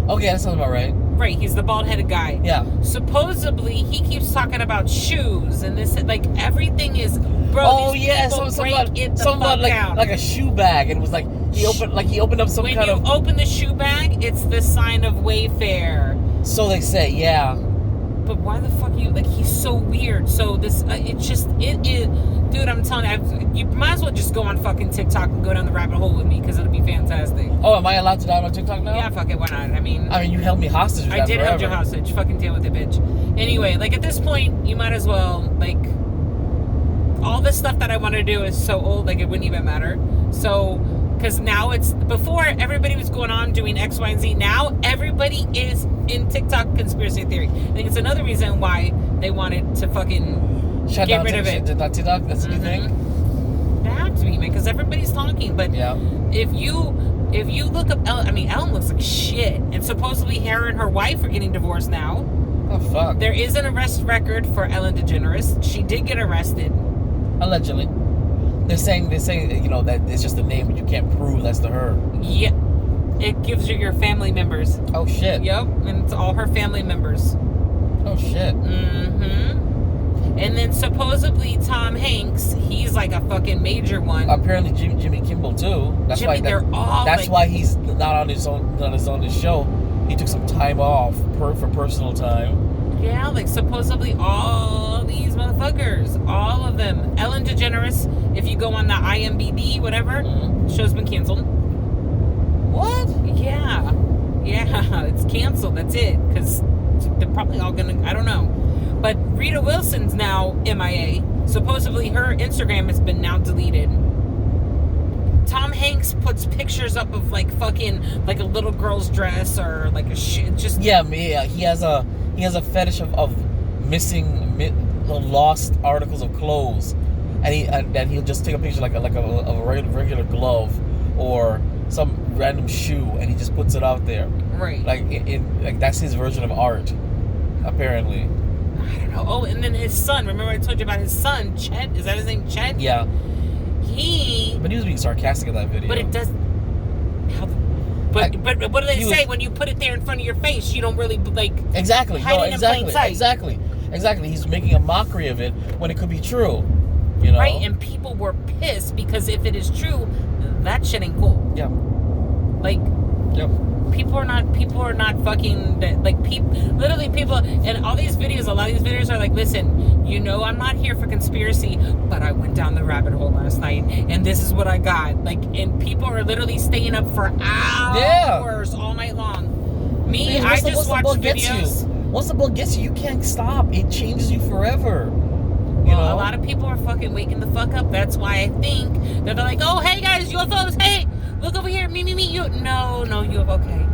Okay, that sounds about right. Right, he's the bald-headed guy. Yeah. Supposedly, he keeps talking about shoes and this, like everything is. Bro, Oh these yeah, people something break about like a shoe bag, and it was like he opened up some when kind you of. open the shoe bag, it's the sign of Wayfair. So they say, yeah. But why the fuck he's so weird. So this, it is, dude, I'm telling you, you might as well just go on fucking TikTok and go down the rabbit hole with me, because it'll be fantastic. Oh, am I allowed to download TikTok now? Yeah, fuck it, why not? I mean, you held me hostage. With I that did hold you forever. hostage. Fucking deal with it, bitch. Anyway, like at this point, you might as well, like, all this stuff that I want to do is so old, like it wouldn't even matter. So, because now before everybody was going on doing X, Y, and Z. Now everybody is in TikTok conspiracy theory. I think it's another reason why they wanted to fucking Shut get down rid of it. TikTok. That's a new thing. They have to be, man, because everybody's talking. But Yeah. if you look up Ellen, I mean, Ellen looks like shit, and supposedly her and her wife are getting divorced now. Oh fuck. There is an arrest record for Ellen DeGeneres. She did get arrested. Allegedly. They're saying that it's just a name, but you can't prove that's to her. Yeah, it gives you your family members. Oh shit. Yep, and it's all her family members. Oh shit. Mm-hmm. And then supposedly Tom Hanks, he's like a fucking major one. Apparently Jimmy Kimmel too. That's Jimmy, why they're all That's like, why he's not on his own show. He took some time off for personal time. yeah, like supposedly all these motherfuckers, all of them. Ellen DeGeneres, if you go on the IMDb, whatever, show's been canceled. What? Yeah, it's canceled. That's it, because they're probably all gonna. I don't know, but Rita Wilson's now MIA. Supposedly her Instagram has been now deleted. Tom Hanks puts pictures up of like fucking like a little girl's dress or like a shit. Just Yeah, he has a fetish of missing lost articles of clothes, and he'll just take a picture like a regular glove or some random shoe, and he just puts it out there. right. Like that's his version of art, apparently. I don't know. Oh, and then his son. Remember I told you about his son, Chet? Is that his name, Chet? Yeah. But he was being sarcastic in that video. But it does. But what do they say when you put it there in front of your face? You don't really like. Exactly. Hide it in plain sight. Exactly. He's making a mockery of it when it could be true. You know. Right, and people were pissed because if it is true, that shit ain't cool. Yeah. Like. Yep. People are not fucking like literally people, and all these videos, a lot of these videos are like, listen, I'm not here for conspiracy, but I went down the rabbit hole last night and this is what I got. Like, and people are literally staying up for hours all night long. Me, I just watch videos. Once the book gets you, you can't stop. It changes you forever. Well, a lot of people are fucking waking the fuck up. That's why I think they're like, oh, hey guys, UFOs, hey, look over here, me, you. No, UFO, okay.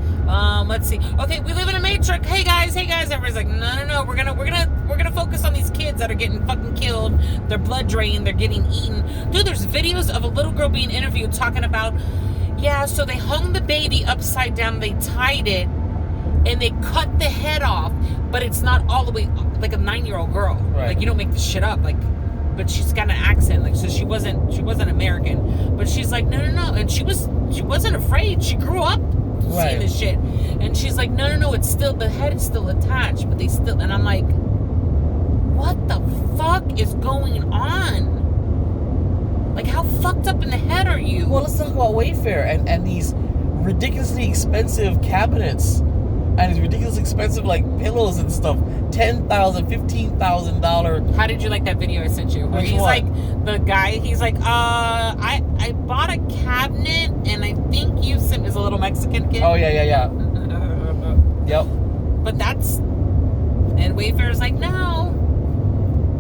Let's see. Okay, we live in a matrix. Hey guys. Everybody's like, no. We're gonna focus on these kids that are getting fucking killed. Their blood drained. They're getting eaten. Dude, there's videos of a little girl being interviewed talking about, yeah, so they hung the baby upside down. They tied it, and they cut the head off, but it's not all the way like a 9-year-old girl. Right. Like, you don't make this shit up. Like, but she's got an accent. Like, so she wasn't American. But she's like, no. And she wasn't afraid. She grew up seeing this shit. And she's like, no, it's still, the head is still attached, but they still, and I'm like, what the fuck is going on? Like, how fucked up in the head are you? Well, let's talk about Wayfair and these ridiculously expensive cabinets and these ridiculously expensive like pillows and stuff. $10,000, $15,000. How did you like that video I sent you? Where Which he's one? like, the guy, he's like, I bought a cabinet and I think you sent, is a little Mexican kid. Oh yeah. Yep. But that's, and Wayfair's like, no.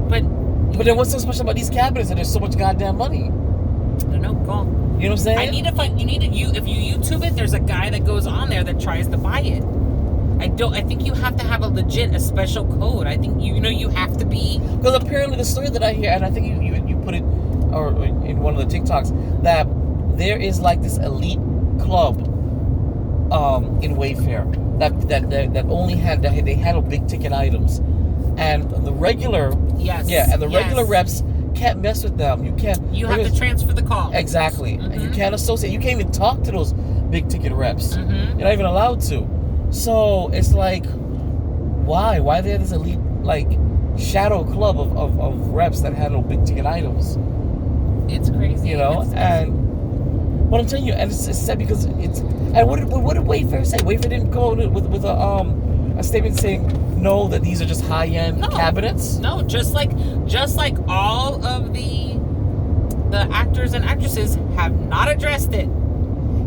But then what's so special about these cabinets that there's so much goddamn money? I don't know, go on. You know what I'm saying? I need to find, if you YouTube it, there's a guy that goes on there that tries to buy it. I think you have to have a special code. I think, you have to be. Because apparently the story that I hear, and I think you put it or in one of the TikToks, that there is like this elite club in Wayfair that only they handle big ticket items, and the regular regular reps can't mess with them. You can't. You have to transfer the call. Exactly. And you can't associate. You can't even talk to those big ticket reps. You're not even allowed to. So it's like, why? Why are there this elite like shadow club of reps that handle big ticket items? It's crazy. You know, and what I'm telling you, and it's sad because it's. And what did Wayfair say? Wayfair didn't go with a statement saying no, that these are just high-end cabinets. No, just like all of the actors and actresses have not addressed it.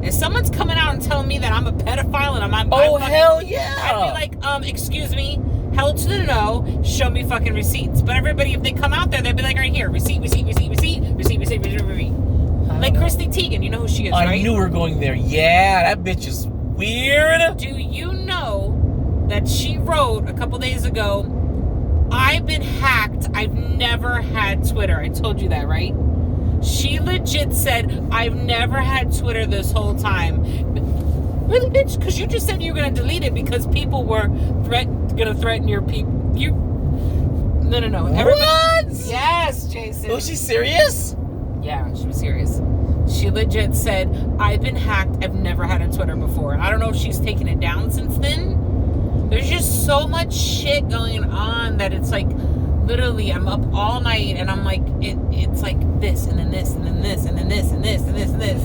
If someone's coming out and telling me that I'm a pedophile and I'm hell yeah, I'd be like, excuse me, hell to the no, show me fucking receipts. But everybody, if they come out there, they'll be like, right here, receipt. Like Christy Teigen, you know who she is, right? I knew we were going there. Yeah, that bitch is weird. Do you know that she wrote a couple days ago, I've been hacked, I've never had Twitter. I told you that, right? She legit said, I've never had Twitter this whole time. Really, bitch? Because you just said you were going to delete it because people were going to threaten your people. No. What? Yes, Jason. Was she serious? Yeah, she was serious. She legit said, I've been hacked. I've never had a Twitter before. And I don't know if she's taken it down since then. There's just so much shit going on that it's like, literally, I'm up all night and I'm like, it's like this and then this and then this and then this and this and this and this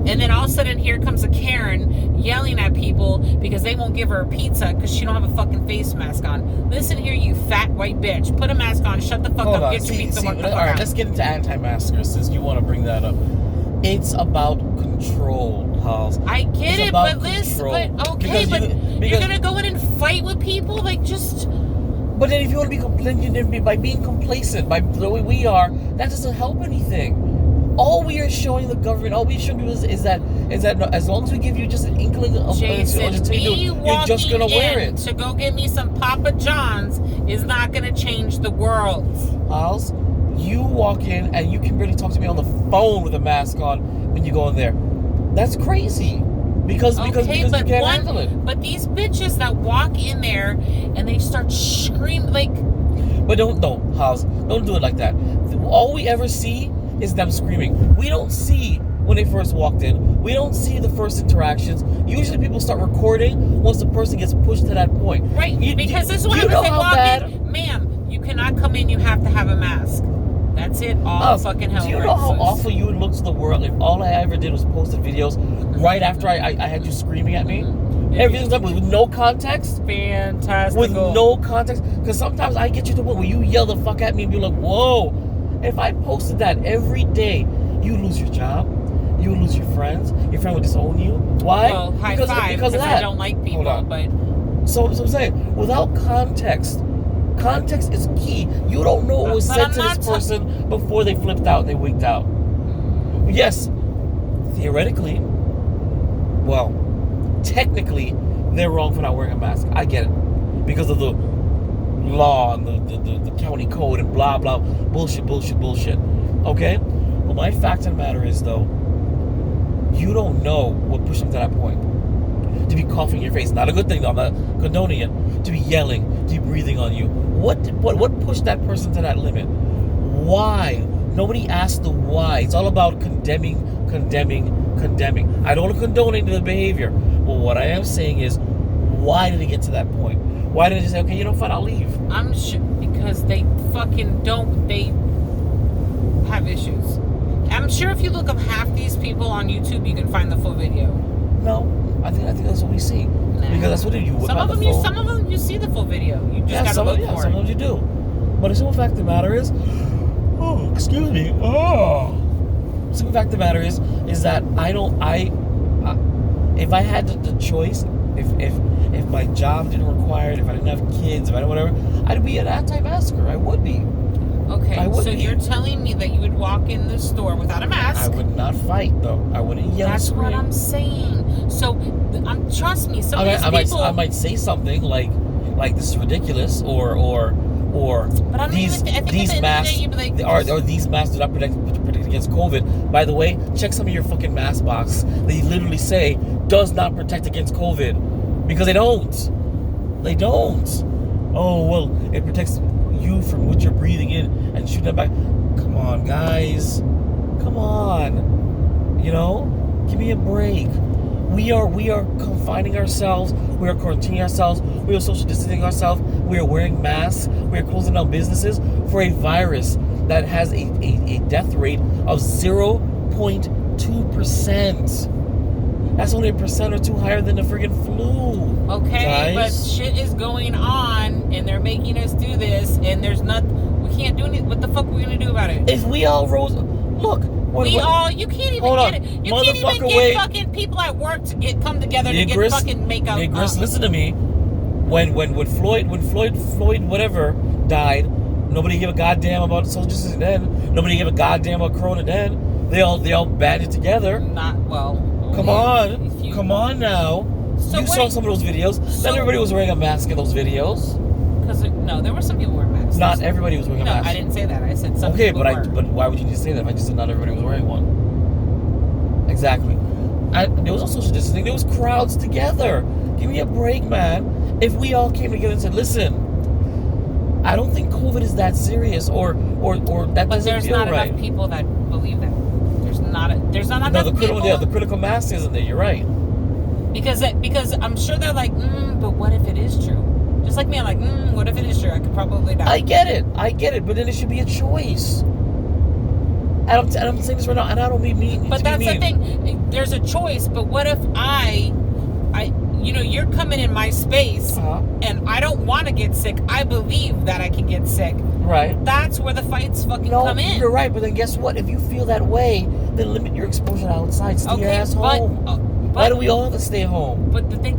and then all of a sudden here comes a Karen yelling at people because they won't give her a pizza because she don't have a fucking face mask on. Listen here, you fat white bitch. Put a mask on, shut the fuck up, get your pizza. All right, let's get into anti-maskers since you want to bring that up. It's about control, Holls. I get it, but you're gonna go in and fight with people, like just. But then if you want to be complacent, by being complacent, by the way we are, that doesn't help anything. All we are showing the government, all we show people is that as long as we give you just an inkling of Jason, you're just gonna wear it. To go get me some Papa John's is not gonna change the world. Holls, you walk in and you can barely talk to me on the phone with a mask on when you go in there. That's crazy. Because you can't handle it. But these bitches that walk in there and they start screaming like. But don't do it like that. All we ever see is them screaming. We don't see when they first walked in. We don't see the first interactions. Usually people start recording once the person gets pushed to that point. Right, because this is what happens. They walk in, ma'am, you cannot come in, you have to have a mask. That's it, all fucking hell. Do you know how awful you would look to the world if all I ever did was posted videos right after I had you screaming at me? Everything's done with no context? Fantastic. With no context? Because sometimes I get you to the point where you yell the fuck at me and be like, whoa. If I posted that every day, you lose your job, you lose your friends, your friend would disown you. Why? Well, because of that. I don't like people, but... So I'm saying, without context is key. You don't know what was said to this person before they flipped out and they wigged out. Yes, theoretically, well, technically, they're wrong for not wearing a mask. I get it. Because of the law and the county code and blah, blah, bullshit. Okay? Well, my fact of the matter is, though, you don't know what pushed them to that point. To be coughing in your face, not a good thing, though. I'm not condoning it. To be yelling, to be breathing on you. What pushed that person to that limit? Why? Nobody asked the why. It's all about condemning. I don't want to condone any of the behavior. But what I am saying is, why did it get to that point? Why did they say, okay, fine, I'll leave? I'm sure because they fucking don't. They have issues. I'm sure if you look up half these people on YouTube, you can find the full video. No, I think that's what we see. Nah. Because that's what you whip some out of the them. phone. Some of them you see the full video. You just gotta look for it. Some of them you do. But the simple fact of the matter is, excuse me. The simple fact of the matter is that if I had the choice, if my job didn't require it, if I didn't have kids, if I didn't whatever, I'd be an anti-masker. I would be. Okay, so you're telling me that you would walk in the store without a mask? I would not fight, though. I wouldn't yell. That's what I'm saying. So, trust me. Some of these people... I might say something like this is ridiculous, or or But I mean, these I think these at the end of the masks day, you'd be like, or these masks do not protect against COVID. By the way, check some of your fucking mask box. They literally say does not protect against COVID because they don't. They don't. Oh well, it protects you from what you're breathing in and shooting it back. Come on, guys. Come on. You know, give me a break. We are confining ourselves. We are quarantining ourselves. We are social distancing ourselves. We are wearing masks. We are closing down businesses for a virus that has a death rate of 0.2%. That's only 1% or 2 higher than the friggin' flu. Okay, guys. but shit is going on, and they're making us do this, and there's nothing. We can't do anything. What the fuck are we gonna do about it? If we all rose, look. You can't even get it. You can't even get fucking people at work to come together to get fucking make up. Niggers, listen to me. When Floyd whatever died, nobody gave a goddamn about social distancing then. Nobody gave a goddamn about Corona then. They all banded together. Not well. Come on now. So you saw some of those videos. Not everybody was wearing a mask in those videos. Because no, there were some people wearing masks. Not everybody was wearing a mask. No, I didn't say that. I said some okay, people were. but why would you need to say that if I just said not everybody was wearing one? Exactly. There was no social distancing. There was crowds together. Give me a break, man. If we all came together and said, listen, I don't think COVID is that serious or that But doesn't there's feel not right. enough people that believe that. There's not enough people. Yeah, the critical mass isn't there. You're right. Because I'm sure they're like, but what if it is true? Just like me, I'm like, what if it is true? I could probably die. I get it, but then it should be a choice. I'm saying this right now, and I don't mean. But that's the thing. There's a choice. But what if you're coming in my space, and I don't want to get sick. I believe that I can get sick. Right. That's where the fights fucking come in. You're right, but then guess what? If you feel that way, then limit your exposure outside. Stay your ass home. Why do we all have to stay home? But the thing,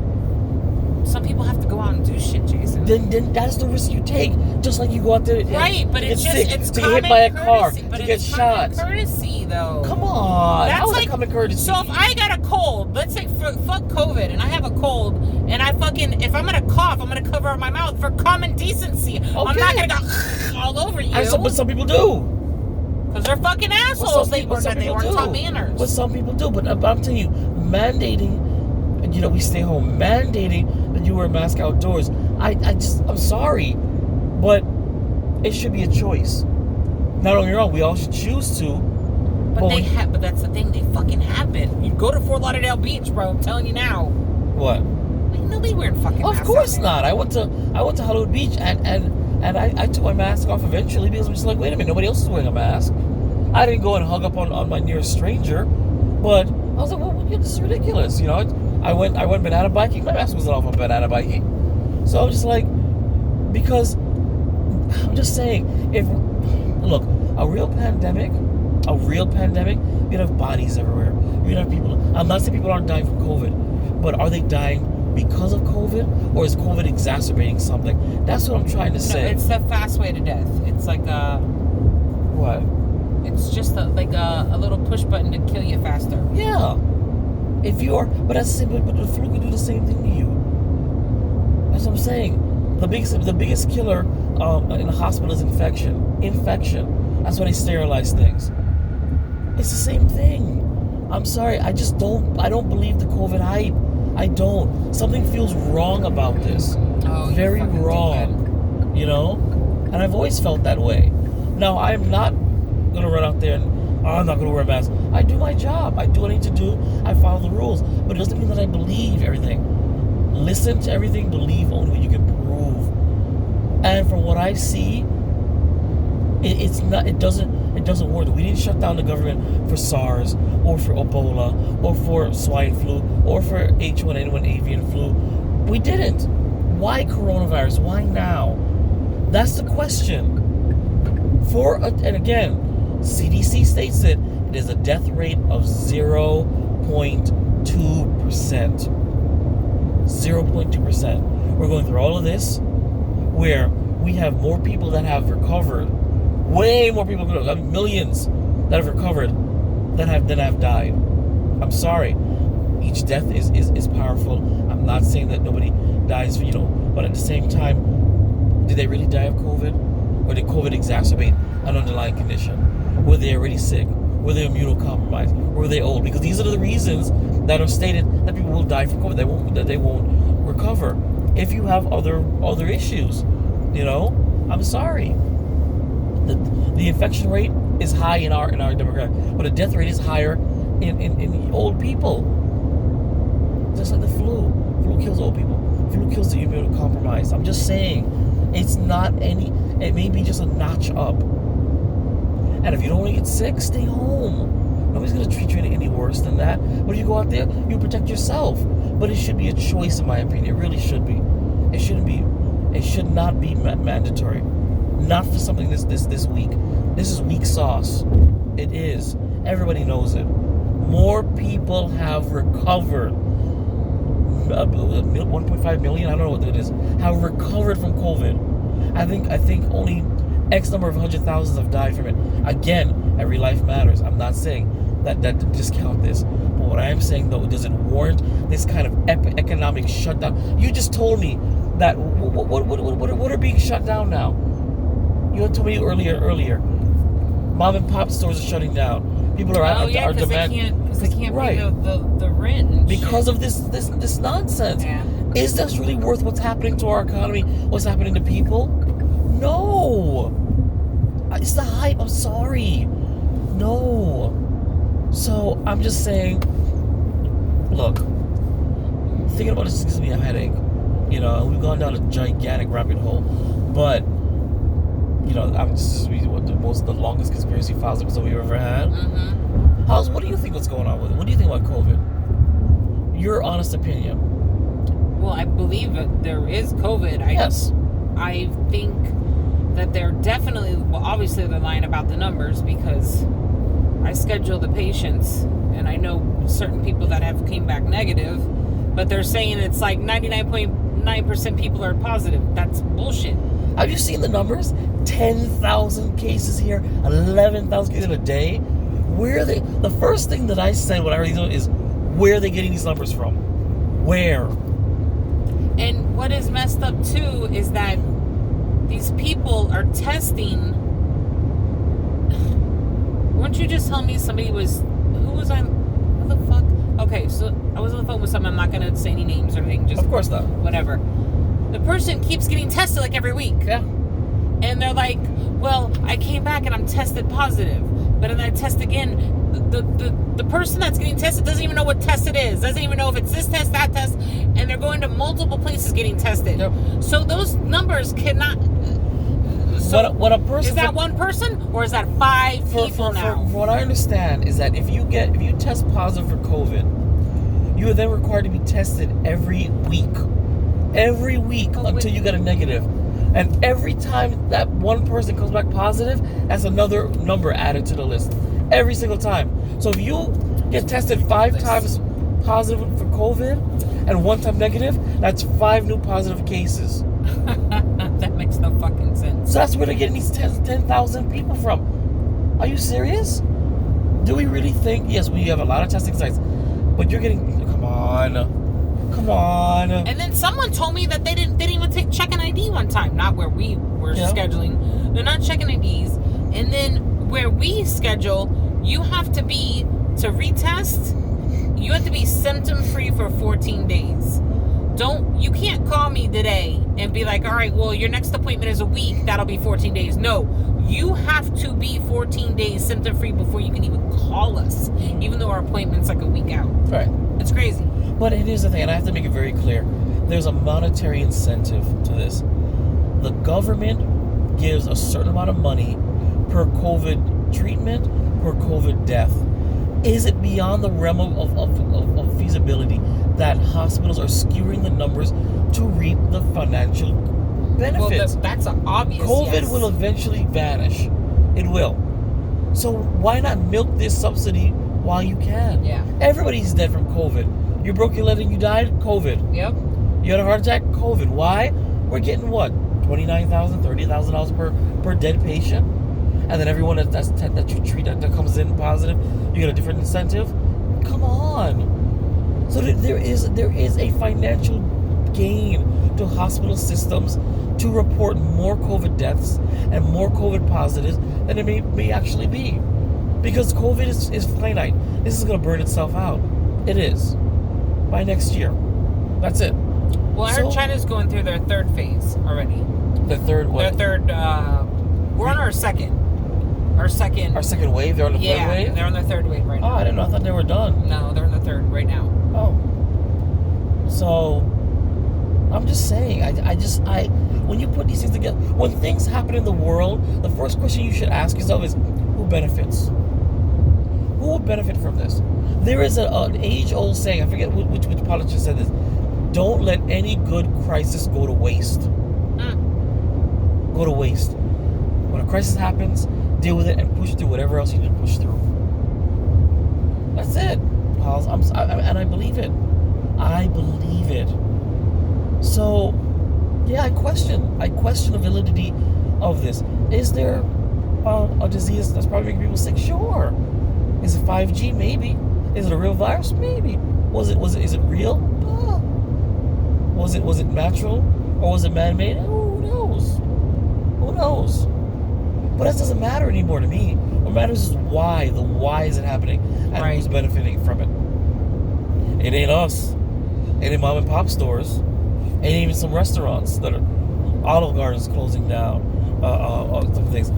some people have to go out and do shit, Jason. Then that's the risk you take. Just like you go out there and but it's get just sick, it's to get hit by a car, but to get it's shot. Courtesy, though. Come on, that's like common courtesy. So if I got a cold, let's say fuck COVID, and I have a cold, and if I'm gonna cough, I'm gonna cover up my mouth for common decency. Okay. I'm not gonna go all over you. But some people do. Because they're fucking assholes. They weren't taught manners. What some people do, but I'm telling you, mandating. We stay home. Mandating that you wear a mask outdoors. I'm sorry, but it should be a choice. Not only wrong, we all should choose to. But that's the thing. They fucking happen. You go to Fort Lauderdale Beach, bro. I'm telling you now. What? Ain't nobody wearing fucking masks. Of course not. I went to Hollywood Beach and I took my mask off eventually because I'm just like, wait a minute, nobody else is wearing a mask. I didn't go and hug up on my nearest stranger, but I was like, well, this is ridiculous. I went banana biking. My mask wasn't off on banana biking. So I'm just like, because I'm just saying, look, a real pandemic, you'd have bodies everywhere. You'd have people. I'm not saying people aren't dying from COVID, but are they dying because of COVID, or is COVID exacerbating something? That's what I'm trying to say. No, it's the fast way to death. It's like what? It's just a little push button to kill you faster. Yeah. But that's the same. But the flu can do the same thing to you. That's what I'm saying. The biggest killer in the hospital is infection. That's why they sterilize things. It's the same thing. I'm sorry. I don't believe the COVID hype. I don't. Something feels wrong about this. Oh, very wrong. And I've always felt that way. Now I'm not gonna run out there and I'm not gonna wear a mask. I do my job. I do what I need to do. I follow the rules. But it doesn't mean that I believe everything. Listen to everything. Believe only what you can prove. And from what I see, it doesn't work. We didn't shut down the government for SARS or for Ebola or for swine flu or for H1N1 avian flu. We didn't. Why coronavirus? Why now? That's the question. And again, CDC states it is a death rate of 0.2%. 0.2%. We're going through all of this where we have more people that have recovered, way more people, millions that have recovered than have died. I'm sorry. Each death is powerful. I'm not saying that nobody dies, but at the same time, did they really die of COVID? or did COVID exacerbate an underlying condition? Were they already sick? Were they immunocompromised? Were they old? Because these are the reasons that are stated that people will die from COVID. That they won't recover. If you have other issues, I'm sorry. The infection rate is high in our demographic, but the death rate is higher in old people. Just like the flu. Flu kills old people. Flu kills the immunocompromised. I'm just saying, it may be just a notch up. And if you don't want to get sick, stay home. Nobody's going to treat you any worse than that. But if you go out there, you protect yourself. But it should be a choice, in my opinion. It really should be. It shouldn't be. It should not be mandatory. Not for something this weak. This is weak sauce. It is. Everybody knows it. More people have recovered. 1.5 million, I don't know what that is, have recovered from COVID. I think only X number of 100,000 have died from it. Again, every life matters. I'm not saying that to discount this. But what I am saying, though, does it warrant this kind of economic shutdown? You just told me that what are being shut down now? You had told me earlier. Mom and pop stores are shutting down. People are demand because they can't right. pay the rent and because shit. of this nonsense. Yeah. Is this really worth what's happening to our economy? What's happening to people? No. It's the hype. I'm sorry. No. So I'm just saying. Look, thinking about this gives me a headache. We've gone down a gigantic rabbit hole, but. This is the longest conspiracy files episode we've ever had. Mm-hmm. Holls, what do you think what's going on with it? What do you think about COVID? Your honest opinion. Well, I believe that there is COVID. Yes. I think that they're definitely, obviously they're lying about the numbers because I schedule the patients and I know certain people that have came back negative, but they're saying it's like 99.9% people are positive. That's bullshit. Have you seen the numbers? 10,000 cases here, 11,000 cases in a day. Where are they? The first thing that I said when I heard these is, where are they getting these numbers from? Where? And what is messed up too is that these people are testing. Weren't you just telling me somebody was? Who was on? What the fuck? Okay, so I was on the phone with someone. I'm not gonna say any names or anything. Just of course not. Whatever. The person keeps getting tested like every week. Yeah. And they're like, well, I came back and I'm tested positive. But then I test again. The person that's getting tested doesn't even know what test it is. Doesn't even know if it's this test, that test. And they're going to multiple places getting tested. Yep. So those numbers cannot... So what a person... Is that one person? Or is that 5 people now? For what I understand is that if you test positive for COVID, you are then required to be tested every week. Every week until you get a negative. And every time that one person comes back positive, that's another number added to the list. Every single time. So if you get tested 5 times positive for COVID and 1 time negative, that's 5 new positive cases. That makes no fucking sense. So that's where they're getting these 10,000 people from. Are you serious? Do we really think? Yes, we have a lot of testing sites. But you're getting... Come on. And then someone told me that they didn't even check an ID one time. Not where we were scheduling. They're not checking IDs. And then where we schedule, you have to retest, you have to be symptom free for 14 days. You can't call me today and be like, all right, well, your next appointment is a week. That'll be 14 days. No, you have to be 14 days symptom free before you can even call us, even though our appointment's like a week out. Right. It's crazy. But it is the thing, and I have to make it very clear. There's a monetary incentive to this. The government gives a certain amount of money per COVID treatment, per COVID death. Is it beyond the realm of feasibility that hospitals are skewing the numbers to reap the financial benefits? Well, that's an obvious COVID will eventually vanish. It will. So why not milk this subsidy while you can? Yeah. Everybody's dead from COVID. You broke your leg and you died? COVID. Yep. You had a heart attack? COVID. Why? We're getting what? $29,000, $30,000 per dead patient? And then everyone that you treat that comes in positive, you get a different incentive? Come on. So there is a financial gain to hospital systems to report more COVID deaths and more COVID positives than it may actually be. Because COVID is finite. This is going to burn itself out. It is. By next year. That's it. Well, I heard China's going through their third phase already. The third what? Their third, we're on our second. Our second wave? They're on the third wave? Yeah, they're on their third wave right now. Oh, I didn't know. I thought they were done. No, they're on the third right now. Oh. So, I'm just saying, when you put these things together, when things happen in the world, the first question you should ask yourself is, who benefits? Who would benefit from this? There is an age-old saying, I forget which politician said this, don't let any good crisis go to waste. Go to waste. When a crisis happens, deal with it and push through whatever else you need to push through. That's it. And I believe it. I believe it. So, yeah, I question the validity of this. Is there a disease that's probably making people sick? Sure. Is it 5G? Maybe. Is it a real virus? Maybe. Is it real? Was it natural? Or was it man-made? Who knows? Who knows? But that doesn't matter anymore to me. What matters is why. The why is it happening and who's benefiting from it. It ain't us. It ain't mom and pop stores. Ain't even some restaurants that are Olive Garden's closing down. Some things.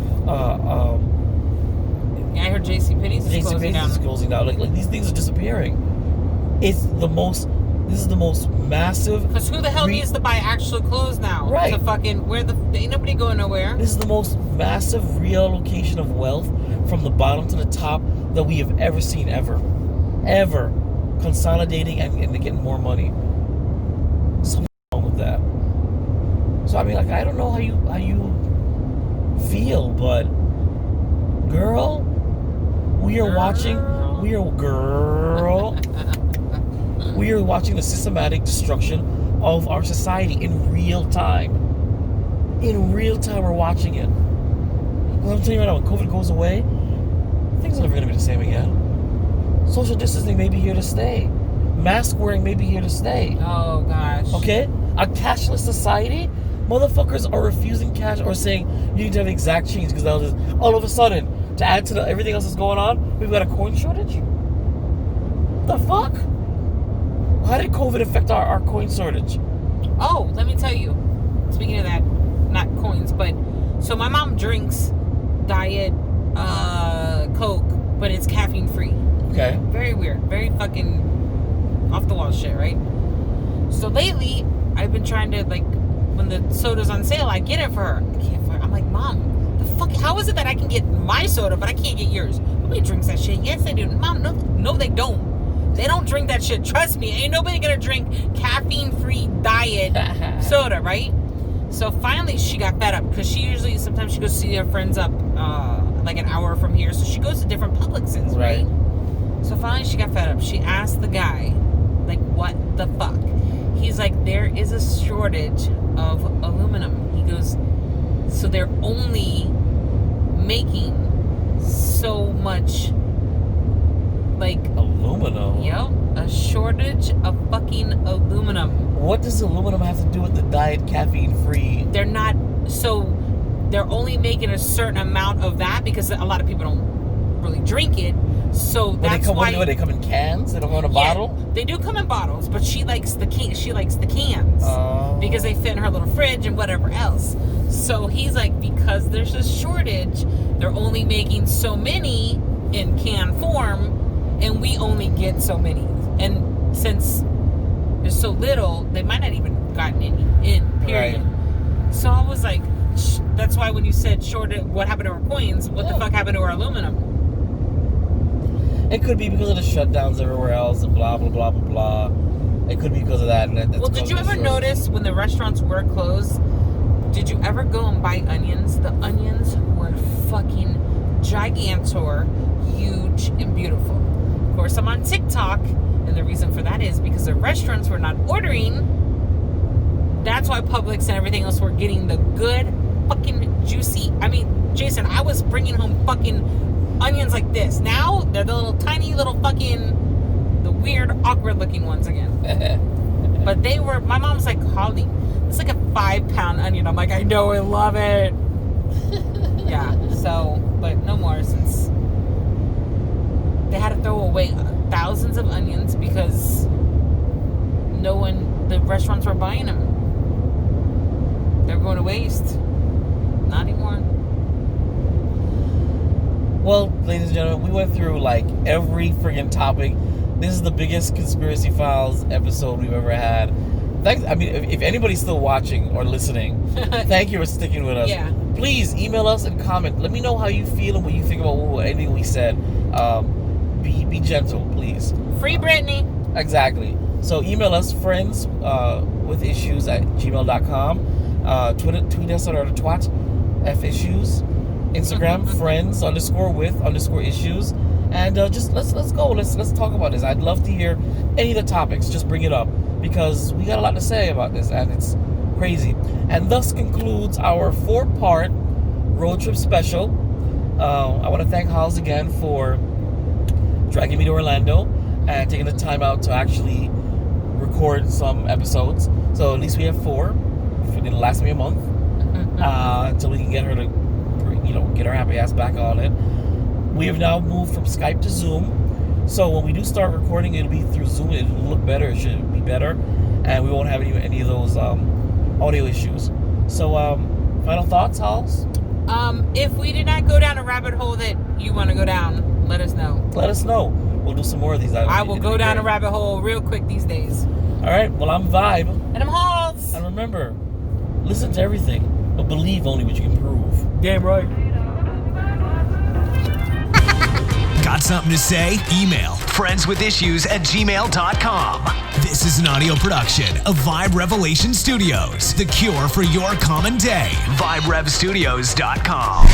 Yeah, I heard JCPenney's is closing down. JCPenney's is closing down. Like these things are disappearing. This is the most massive. Because who the hell needs to buy actual clothes now? Right. To fucking ain't nobody going nowhere. This is the most massive reallocation of wealth from the bottom to the top that we have ever seen, ever. Consolidating and getting more money. Something wrong with that. So I mean, like, I don't know how you feel, but girl, we are watching the systematic destruction of our society in real time. In real time, we're watching it. Well, I'm telling you right now, when COVID goes away, things are never going to be the same again. Social distancing may be here to stay. Mask wearing may be here to stay. Oh, gosh. Okay? A cashless society, motherfuckers are refusing cash or saying you need to have exact change because all of a sudden, to add to everything else that's going on, we've got a coin shortage? The fuck? How did COVID affect our coin shortage? Oh, let me tell you. Speaking of that, not coins, but so my mom drinks diet Coke, but it's caffeine free. Okay. Very weird. Very fucking off the wall shit, right? So lately, I've been trying to, like, when the soda's on sale, I get it for her. I'm like, Mom, the fuck, how is it that I can get my soda, but I can't get yours? Nobody drinks that shit. Yes, they do. Mom, no, they don't. They don't drink that shit. Trust me. Ain't nobody gonna drink caffeine-free diet soda, right? So finally, she got fed up because sometimes she goes see her friends up like an hour from here. So she goes to different Publixes, right? So finally, she got fed up. She asked the guy, like, what the fuck? He's like, there is a shortage of aluminum. He goes, so they're only making so much, like, aluminum. Yep, a shortage of fucking aluminum. What does aluminum have to do with the diet caffeine-free? They're only making a certain amount of that because a lot of people don't really drink it. So that's why they come in cans. They don't come in a bottle. They do come in bottles, but she likes the cans because they fit in her little fridge and whatever else. So he's like, because there's a shortage, they're only making so many in can form, and we only get so many. And since there's so little, they might not even gotten any in. Period. Right. So I was like, that's why when you said shortage, what happened to our coins? What the fuck happened to our aluminum? It could be because of the shutdowns everywhere else and blah, blah, blah, blah, blah. It could be because of that. Well, did you ever notice when the restaurants were closed, did you ever go and buy onions? The onions were fucking gigantor, huge, and beautiful. Of course, I'm on TikTok, and the reason for that is because the restaurants were not ordering. That's why Publix and everything else were getting the good, fucking juicy. I mean, Jason, I was bringing home fucking onions like this. Now they're the little tiny little fucking, the weird awkward looking ones again. But they were, my mom's like, Holly, it's like a 5-pound onion. I'm like, I know, I love it. Yeah, so, but no more since they had to throw away thousands of onions because the restaurants were buying them. They're going to waste. Not anymore. Well, ladies and gentlemen, we went through like every friggin' topic. This is the biggest Conspiracy Files episode we've ever had. Thanks. I mean, if anybody's still watching or listening, thank you for sticking with us. Yeah. Please email us and comment. Let me know how you feel and what you think about anything we said. Be gentle, please. Free Britney. Exactly. So email us, friendswithissues@gmail.com. Tweet us on our twat, FIssues. Instagram, friends_with_issues. And just let's go. Let's talk about this. I'd love to hear any of the topics. Just bring it up because we got a lot to say about this, and it's crazy. And thus concludes our 4-part road trip special. I want to thank Holls again for dragging me to Orlando and taking the time out to actually record some episodes. So at least we have 4. It'll last me a month until we can get her to, get her happy ass back on it. We have now moved from Skype to Zoom. So when we do start recording, it'll be through Zoom. It'll look better. It should be better. And we won't have any of those audio issues. So final thoughts, Holls? If we did not go down a rabbit hole that you want to go down, let us know. Let us know. We'll do some more of these. I will go down a rabbit hole real quick these days. All right. Well, I'm Vibe. And I'm Holls. And remember, listen to everything, but believe only what you can prove. Damn right. Got something to say? Email friendswithissues@gmail.com. This is an audio production of Vibe Revelation Studios, the cure for your common day. VibeRevStudios.com.